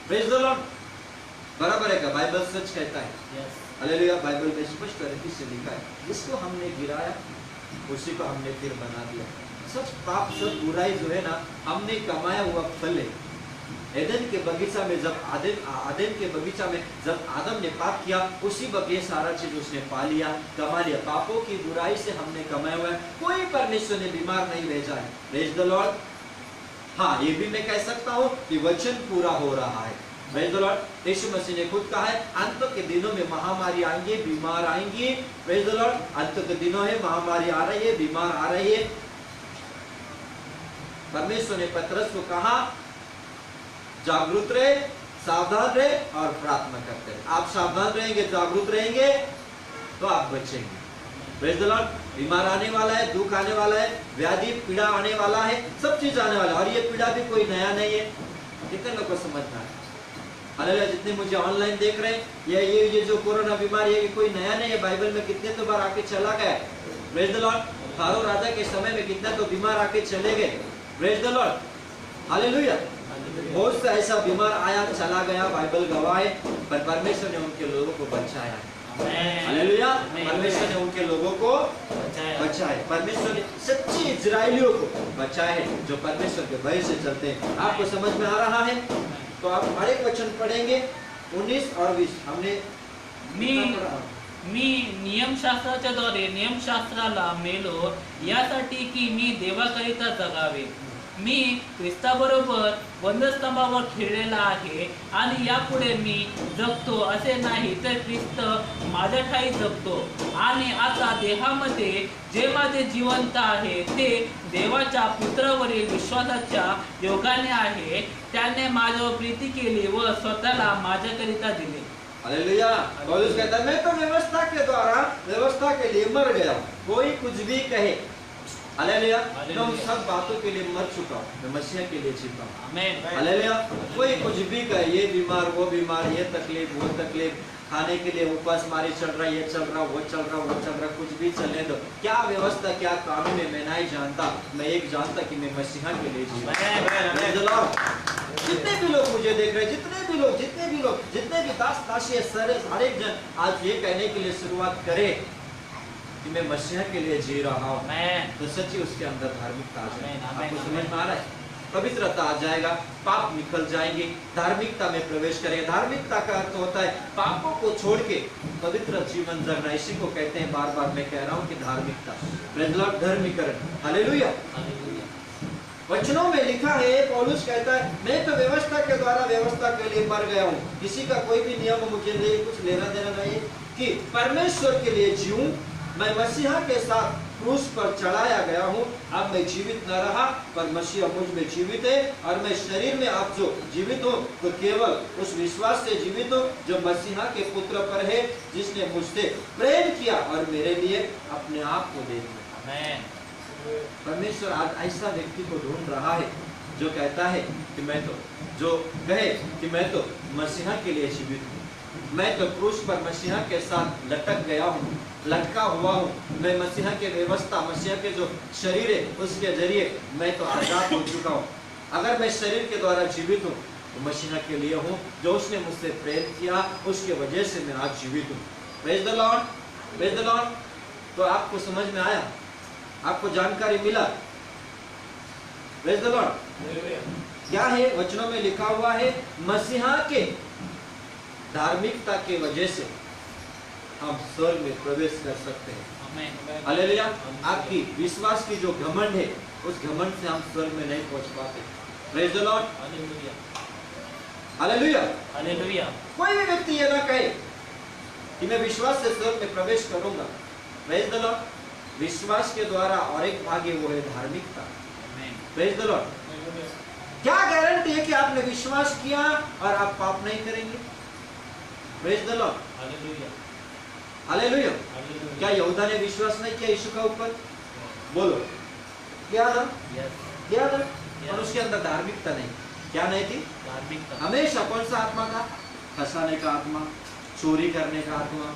Praise the Lord. बराबर है का? बाइबल सच कहता है. हालेलुया. बाइबल में स्पष्ट तरीके से लिखा है जिसको हमने गिराया उसी को हमने फिर बना दिया. सब पाप, सब बुराई जो है ना, हमने कमाया हुआ फल है. एदन के बगीचा में जब आदम के बगीचा में जब आदम ने पाप किया, उसी वक्त ये सारा चीज उसने पा लिया, कमा लिया. पापों की बुराई से हमने कमाया हुआ है. कोई परमेश्वर ने बीमार नहीं भेजा है. Praise the Lord. हाँ, ये भी मैं कह सकता हूँ कि वचन पूरा हो रहा है. Praise the lord. यीशु मसीह ने खुद कहा है अंत के दिनों में महामारी आएंगे, बीमार आएंगे. Praise the Lord. अंत के दिनों है, महामारी आ रही है, बीमार आ रही है. परमेश्वर ने पतरस को कहा, जागरूक रहे, सावधान रहे और प्रार्थना करते रहे। आप सावधान रहेंगे, जागरूक रहेंगे तो आप बचेंगे। Praise the Lord. बीमार आने वाला है, दुख आने वाला है, व्याधि पीड़ा आने वाला है, सब चीज आने वाला है। और ये पीड़ा भी कोई नया नहीं है, कितने लोग को समझना है। हालेलुया। जितने मुझे ऑनलाइन देख रहे हैं, ये जो कोरोना बीमारी है, ये कोई नया नहीं है। बाइबल में कितने तो बार आके चला गया। Praise the lord. फारो राजा के समय में कितना तो बीमार आके चले गए। Praise the lord. हालेलुया। बहुत सा ऐसा बीमार आया चला गया, बाइबल गवाह है, पर परमेश्वर ने उनके लोगों को बचाया। हालेलुया। परमेश्वर ने उनके लोगों को बचाया। परमेश्वर ने सच्चे इजरायलियों को बचाया है, जो परमेश्वर के भय से चलते हैं। आपको समझ में आ रहा है? तो आप हर एक वचन पढ़ेंगे 19 और 20। हमने मी नियमशास्त्राच्या द्वारे नियमशास्त्राला मेलो, यासाठी की मी देवाकरिता जगावे। मी ख्रिस्ताबरोबर वंदस्तंभावर खेळलेला आहे आणि यापुढे मी जगतो असे नाही, तर ख्रिस्त माझ्या ठाई जगतो। आणि आता देहामध्ये जे माझे जिवंत आहे ते देवाच्या पुत्रावरील विश्वासाच्या योगाने आहे। त्याने माझ्यावर प्रीती केली व स्वतःला माझ्याकरिता दिले। हालेलुया। पौलुस कहता है, मैं तो व्यवस्था के द्वारा व्यवस्था के लिए मर गया। कोई कुछ भी कहे, हालेलुया, मैं उन सब बातों के लिए मर चुका हूँ, मैं मसीह के लिए जीता हूँ। आमीन। हालेलुया। कोई कुछ भी कहे, ये बीमार वो बीमार, ये तकलीफ वो तकलीफ, खाने के लिए उपास मारी चल रहा, ये चल रहा, वो चल रहा, वो चल रहा, कुछ भी चलने दो। क्या व्यवस्था क्या कानून है मैं नहीं जानता, मैं एक जानता कि मैं मसीहा के लिए जीता हूँ। जितने भी लोग मुझे देख रहे, जितने भी लोग जितने भी दास दासी हर एक जन आज ये कहने के लिए शुरुआत करे कि मैं मसीहा के लिए जी रहा हूँ, तो सच्ची उसके अंदर धार्मिकता आ जाएगी। आपको समझ में आ रहा है? पवित्रता आ जाएगा, पाप निकल जाएंगे, धार्मिकता में प्रवेश करेंगे। धार्मिकता का अर्थ होता है पापों को छोड़ के पवित्र जीवन जगना। इसी को कहते हैं, बार बार मैं कह रहा हूँ कि धार्मिकता, प्रेज़ द लॉर्ड, धर्मीकरण। हालेलुया। वचनों में लिखा है, पौलुस कहता है, मैं तो व्यवस्था के द्वारा व्यवस्था के लिए मर गया हूँ। किसी का कोई भी नियम मुझे कुछ लेना देना नहीं कि परमेश्वर के लिए जीऊं। मैं मसीहा के साथ क्रूस पर चढ़ाया गया हूँ। अब मैं जीवित न रहा, पर मसीहा मुझ में जीवित है। और मैं शरीर में अब जो जीवित हूँ, तो केवल उस विश्वास से जीवित हूँ जो मसीहा के पुत्र पर है, जिसने मुझसे प्रेम किया और मेरे लिए अपने आप को दे दिया। परमेश्वर आज ऐसा व्यक्ति को ढूंढ रहा है जो कहता है कि मैं तो, जो कहे कि मैं तो मसीहा के लिए जीवित हूँ, मैं तो क्रूस पर मसीहा के साथ लटक गया हूँ, लटका हुआ हूँ। मैं मसीहा के व्यवस्था, मसीहा के जो शरीर है उसके जरिए मैं तो आजाद हो चुका हूँ। अगर मैं शरीर के द्वारा जीवित हूँ तो मसीहा के लिए हूँ, जो उसने मुझसे प्रेम किया उसके वजह से मैं आज जीवित हूँ। Praise the Lord, praise the Lord. तो आपको समझ में आया, आपको जानकारी मिला? Praise the Lord. क्या है? वचनों में लिखा हुआ है, मसीहा के धार्मिकता के वजह से हम स्वर्ग में प्रवेश कर सकते हैं। हालेलुया। आपकी विश्वास की जो घमंड है, उस घमंड से हम स्वर्ग में नहीं पहुंच पाते। Praise the lord. Hallelujah. Hallelujah. कोई भी व्यक्ति ये ना कहे कि मैं विश्वास से स्वर्ग में प्रवेश करूंगा। Praise the Lord. विश्वास के द्वारा और एक भाग है, वो है धार्मिकता। Praise the Lord. क्या गारंटी है कि आपने विश्वास किया और आप पाप नहीं करेंगे? Praise the lord. Hallelujah. Hallelujah. क्या यहूदा ने विश्वास नहीं किया यीशु का ऊपर? बोलो, क्या ना? क्या ना? और उसके अंदर धार्मिकता नहीं। क्या नहीं थी? धार्मिकता। हमेशा कौन सा आत्मा था? फंसाने का आत्मा, चोरी करने का आत्मा,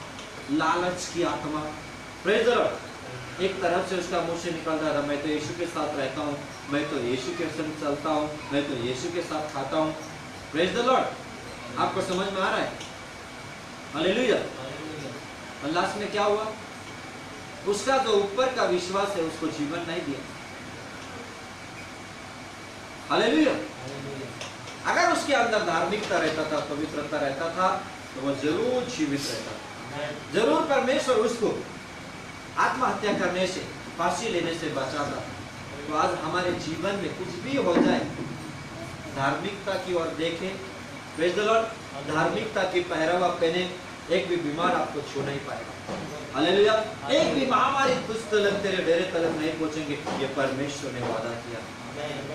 लालच की आत्मा। Praise the Lord. एक तरफ से उसका मुंह से निकलता था, मैं तो यीशु के साथ रहता हूँ, मैं तो यीशु के संग चलता हूँ, मैं तो यीशु के साथ खाता हूँ। Praise the Lord. आपको समझ में आ रहा है? हालेलुया। और लास्ट में क्या हुआ? उसका जो ऊपर का विश्वास है उसको जीवन नहीं दिया। हालेलुया। अगर उसके अंदर धार्मिकता रहता था, पवित्रता रहता था, तो वह जरूर जीवित रहता था। जरूर परमेश्वर उसको आत्महत्या करने से, फांसी लेने से बचाता। तो आज हमारे जीवन में कुछ भी हो जाए, धार्मिकता की ओर देखें। Praise the Lord. धार्मिकता की पहरावा पहने, एक भी बीमार आपको छू नहीं पाएगा। हालेलुया। एक भी महामारी तुझ तलक, तेरे डेरे तलक नहीं पहुंचेंगे, ये परमेश्वर ने वादा किया।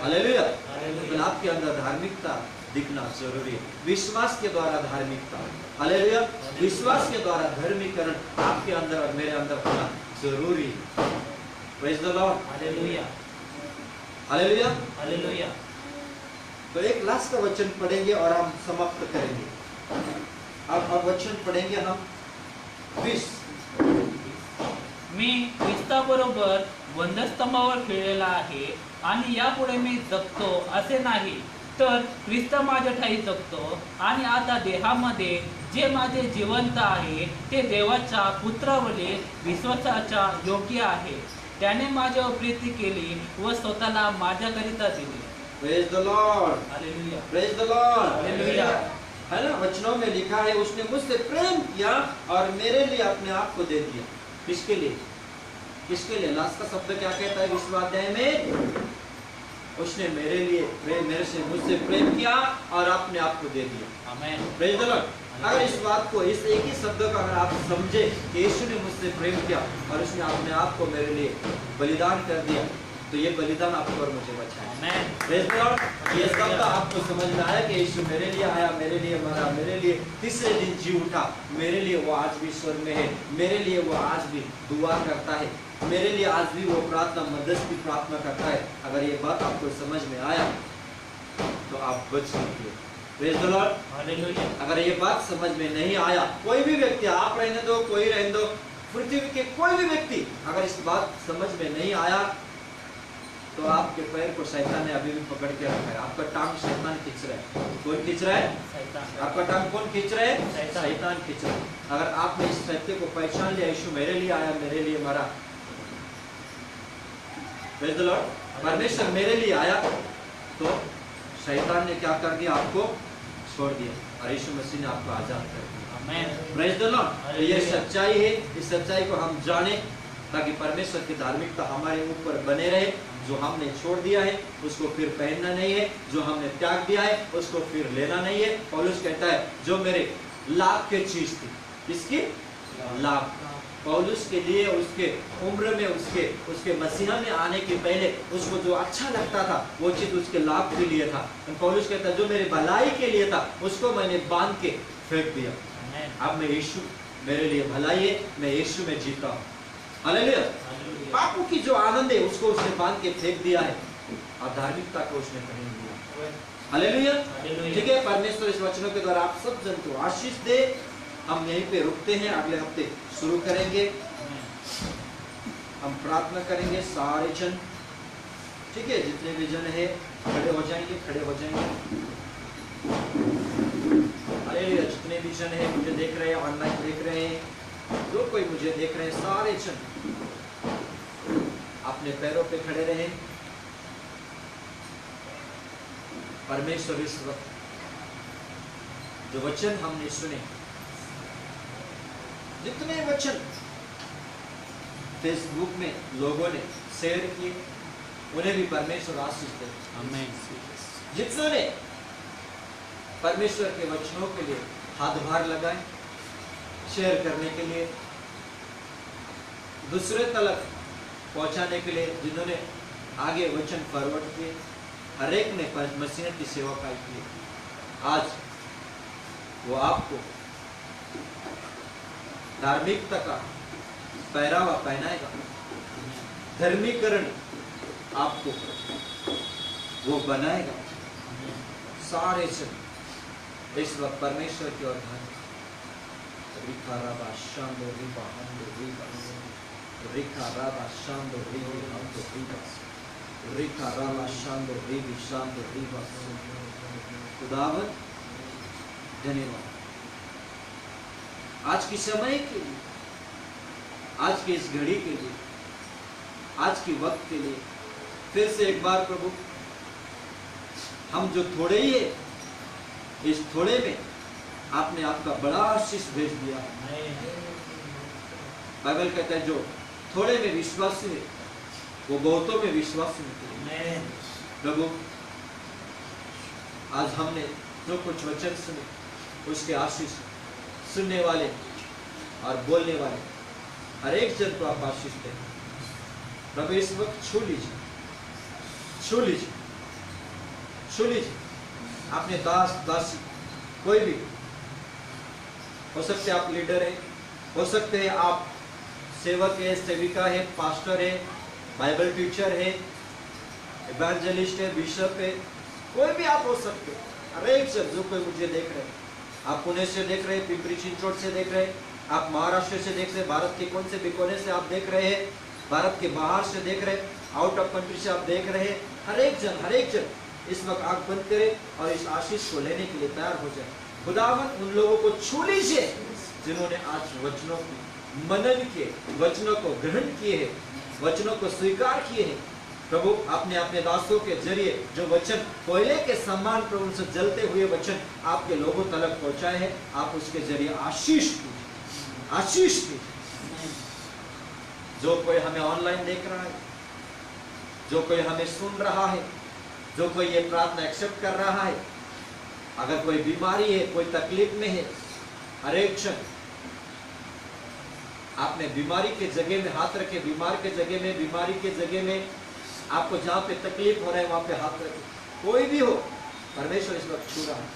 हालेलुया। लेकिन आपके अंदर धार्मिकता दिखना जरूरी है, विश्वास के द्वारा धार्मिकता। हालेलुया। विश्वास के द्वारा धर्मीकरण आपके अंदर और मेरे अंदर होना जरूरी है। Praise the lord. Hallelujah, hallelujah. Hallelujah. तो एक लास्ट का वचन पढ़ेंगे और हम समाप्त करेंगे। अब वचन पढ़ेंगे हम 20। मी ख्रिस्ताबरोबर वंदस्तंभावर खेळलेला आहे आणि यापुढे मी जगतो असे नाही, तर ख्रिस्त माझ्या ठाई जगतो आणि आता देहामध्ये जे माझे जिवंत आहे ते देवाच्या पुत्रावरील विश्वासाच्या योग्य आहे। त्याने माझ्यावर प्रीती केली व स्वतःला माझ्याकरिता दिले। Praise the lord. Hallelujah, praise the lord. Hallelujah. है ना, वचनों में लिखा है उसने मुझसे प्रेम किया और मेरे लिए अपने आप को दे दिया। किसके लिए? किसके लिए? लास्ट का शब्द क्या कहता है विश्वाध्याय में? उसने मेरे लिए मेरे से मुझसे प्रेम किया और अपने आप को दे दिया। आमेन। Praise the lord. अगर इस बात को, इस एक ही शब्द को अगर आप समझे कि यीशु ने मुझसे प्रेम किया और उसने अपने आप को मेरे लिए बलिदान कर दिया, तो ये बलिदान आपको और मुझे बचाए। आमेन। Praise the lord. ये शब्द आपको समझ में आया कि यीशु मेरे लिए आया, मेरे लिए मरा, मेरे लिए तीसरे दिन जी उठा, मेरे लिए वो आज भी स्वर्ग में है, मेरे लिए वो आज भी दुआ करता है, मेरे लिए आज भी वो प्रार्थना मध्यस्थी प्रार्थना करता है। अगर ये बात आपको समझ में आया तो आप बच सकते हो। Praise the lord. हालेलुया। अगर ये बात समझ में नहीं आया, कोई भी व्यक्ति, आप रहने दो, कोई रहने दो, पृथ्वी के कोई भी व्यक्ति अगर इस बात समझ में नहीं आया तो आपके पैर को शैतान ने अभी भी पकड़ के रखा है। आपका टांग शैतान खींच रहा है। कौन खींच रहा है? शैतान। आपका टांग कौन खींच रहा है? शैतान। शैतान खींच रहा है। अगर आपने इस सत्य को पहचान लिया, यीशु मेरे लिए आया, मेरे लिए मरा, प्रेज द लॉर्ड, परमेश्वर मेरे लिए आया, तो शैतान ने क्या कर दिया? आपको छोड़ दिया और यीशु मसीह ने आपको आजाद कर दिया। आमेन। Praise the Lord. तो ये सच्चाई है, इस सच्चाई को हम जाने ताकि परमेश्वर की धार्मिकता हमारे ऊपर बने रहे। जो हमने छोड़ दिया है उसको फिर पहनना नहीं है, जो हमने त्याग दिया है उसको फिर लेना नहीं है। पौलुस कहता है जो मेरे लाभ की चीज थी, किसकी? लाभ। पौलुस के लिए उसके उम्र में, उसके मसीहा में आने के पहले उसको जो अच्छा लगता था वो चीज उसके लाभ के लिए था। पौलुस कहता है जो मेरे भलाई के लिए था उसको मैंने बांध के फेंक दिया। अब मैं यीशु, मेरे लिए भलाई है, मैं यीशु में जीता हूँ। हालेलुया। पापों की जो आनंद है उसको उसने बांध के फेंक दिया है और धार्मिकता को उसने पहन दिया। हालेलुया। ठीक है, परमेश्वर इस वचनों के द्वारा आप सब जन को आशीष दे। हम यहीं पे रुकते हैं, अगले हफ्ते शुरू करेंगे। हम प्रार्थना करेंगे सारे जन, ठीक है, जितने भी जन है खड़े हो जाएंगे, खड़े हो जाएंगे। हालेलुया। जितने भी जन है मुझे देख रहे हैं, ऑनलाइन देख रहे हैं, जो कोई मुझे देख रहे हैं, सारे जन अपने पैरों पे खड़े रहे। परमेश्वर इस वक्त जो वचन हमने सुने, जितने वचन फेसबुक में लोगों ने शेयर किए, उन्हें भी परमेश्वर आशीष दे। आमेन। जितनों ने परमेश्वर के वचनों के लिए हाथ भार लगाए, शेयर करने के लिए, दूसरे तक पहुंचाने के लिए, जिन्होंने आगे वचन फॉरवर्ड किए, हर एक ने मसीह की सेवा पाई की, आज वो आपको धार्मिकता का पहरावा पहनाएगा, धर्मीकरण आपको वो बनाएगा। सारे जन इस वक्त परमेश्वर की ओर खुदावंद धन्यवाद आज की समय के लिए, आज की इस घड़ी के लिए, आज की वक्त के लिए। फिर से एक बार प्रभु, हम जो थोड़े ही है, इस थोड़े में आपने आपका बड़ा आशीष भेज दिया। बाइबल कहता है जो थोड़े में विश्वास है वो बहुतों में विश्वास है। प्रभु आज हमने जो कुछ वचन सुने उसके आशीष सुनने वाले और बोलने वाले हर एक जन को आप आशीष दें। प्रभु इस वक्त छू लीजिए, छू लीजिए, छू लीजिए। अपने दास दासी कोई भी हो सकते, आप लीडर है, हो सकते हैं आप सेवक है, सेविका है, पास्टर है, बाइबल टीचर है, इवेंजलिस्ट है, बिशप है, कोई भी आप हो सकते हैं। हर एक जन जो कोई मुझे देख रहे हैं, आप पुणे से देख रहे हैं, पिंपरी चिंचवड से देख रहे हैं, आप महाराष्ट्र से देख रहे हैं, भारत के कौन से भी कोने से आप देख रहे हैं, भारत के बाहर से देख रहे हैं, आउट ऑफ कंट्री से आप देख रहे हैं, हर एक जन इस वक्त आंख बंद करे और इस आशीष को लेने के लिए तैयार हो जाए। खुदावन उन लोगों को छू लीजिए जिन्होंने आज वचनों की मनन किए, वचनों को ग्रहण किए हैं, वचनों को स्वीकार किए हैं। प्रभु आपने अपने दासों के जरिए जो वचन कोयले के समान प्रभु से जलते हुए वचन आपके लोगों तक पहुंचाए हैं, आप उसके जरिए आशीष कीजिए, आशीष कीजिए। जो कोई हमें ऑनलाइन देख रहा है, जो कोई हमें सुन रहा है, जो कोई ये प्रार्थना एक्सेप्ट कर रहा है, अगर कोई बीमारी है, कोई तकलीफ में है, हर एक क्षण आपने बीमारी के जगह में हाथ रखे, बीमार के जगह में, बीमारी के जगह में, आपको जहां पे तकलीफ हो रहा है वहां पे हाथ रखे। कोई भी हो, परमेश्वर इस वक्त छू रहा है।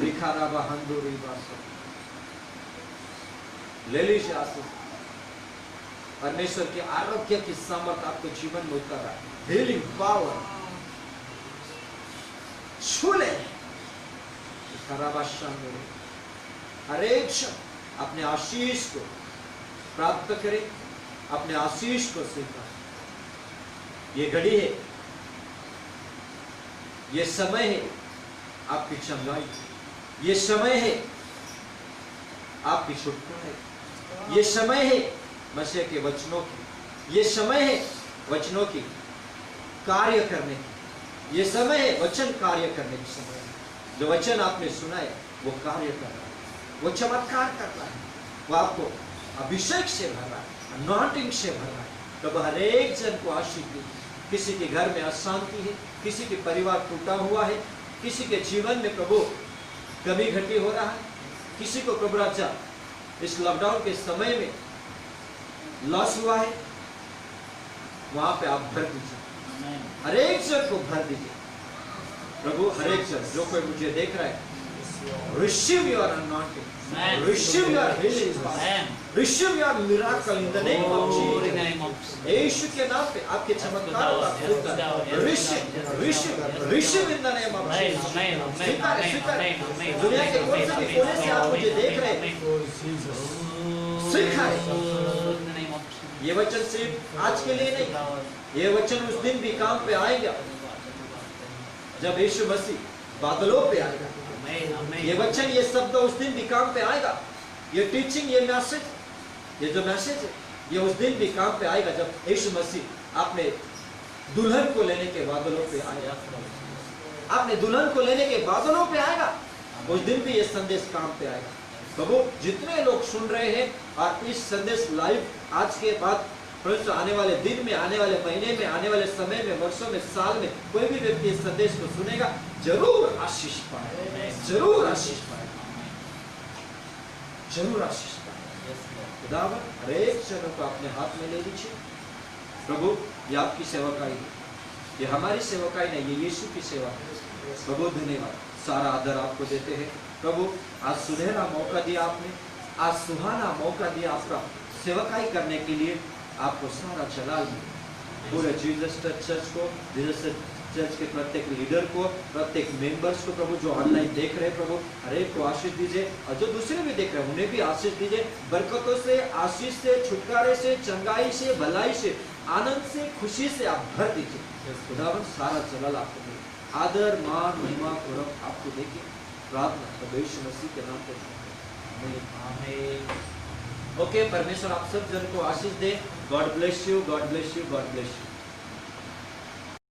रिखा राबा हंदूरी बासो ले लीजिए आशीष। परमेश्वर के आरोग्य की सामर्थ आपको जीवन में उतर रहा है, हीलिंग पावर छू ले। हर एक क्षण अपने आशीष को प्राप्त करें, अपने आशीष को स्वीकार। ये घड़ी है, ये समय है आपकी चंगाई, ये समय है आपकी छुटकारा, ये समय है मसीह के वचनों की, ये समय है वचनों की कार्य करने की, ये समय है वचन कार्य करने की समय है। जो वचन आपने सुना है वो कार्य कर रहा है, वो चमत्कार कर रहा है, वो आपको अभिषेक से भर रहा है, अनॉइंटिंग से भर रहा है। तो हर एक जन को आशीष दीजिए। किसी के घर में अशांति है, किसी के परिवार टूटा हुआ है, किसी के जीवन में प्रभु कमी घटी हो रहा है, किसी को प्रभु राजा इस लॉकडाउन के समय में लॉस हुआ है, वहां पे आप भर दीजिए, हर एक जन को भर दीजिए। प्रभु हर एक जन जो कोई मुझे देख रहा है, receive your anointing, receive your healing, receive your miracle in the name of Jesus। यीशु के नाम पे आपके चमत्कार का receive in the name of Jesus। स्वीकार स्वीकार। दुनिया के कोने से भी कोने से आप मुझे देख रहे हैं, स्वीकार। ये वचन सिर्फ आज के लिए नहीं, ये वचन उस दिन भी काम पे आएगा जब यीशु मसीह बादलों पे आएगा। ये वचन, ये शब्द उस दिन भी काम पे आएगा। ये टीचिंग, ये मैसेज, ये जो मैसेज है, ये उस दिन भी काम पे आएगा जब यीशु मसीह अपने दुल्हन को लेने के बादलों पे आएगा। अपने दुल्हन को लेने के बादलों पे आएगा, उस दिन भी ये संदेश काम पे आएगा। प्रभु जितने लोग सुन रहे हैं और इस संदेश लाइव आज के बाद परंतु आने वाले दिन में, आने वाले महीने में, आने वाले समय में, वर्षों में, साल में कोई भी व्यक्ति इस संदेश को सुनेगा, जरूर आशीष पाए, जरूर आशीष पाए, जरूर आशीष पाए। खुदावन हर एक जन को अपने हाथ में ले लीजिए। प्रभु ये आपकी सेवकाई है, ये हमारी सेवकाई नहीं, ये यीशु की सेवा है। प्रभु धन्यवाद, सारा आदर आपको देते हैं। प्रभु आज सुनहरा मौका दिया आपने, आज सुहाना मौका दिया आपका सेवकाई करने के लिए। आपको सारा जलाल पूरे जीसस चर्च को, जीसस चर्च के प्रत्येक लीडर को, प्रत्येक मेंबर्स को प्रभु जो ऑनलाइन देख रहे हैं प्रभु हर एक को आशीष दीजिए, और जो दूसरे भी देख रहे हैं उन्हें भी आशीष दीजिए। बरकतों से, आशीष से, छुटकारे से, चंगाई से, भलाई से, आनंद से, खुशी से आप भर दीजिए। खुदावन सारा जलाल आपको दे, आदर मान महिमा गौरव आपको देखे। प्रार्थना प्रभु यीशु मसीह के नाम पर, आमीन। ओके, परमेश्वर आप सब जन को आशीष दे। God bless you, God bless you, God bless you.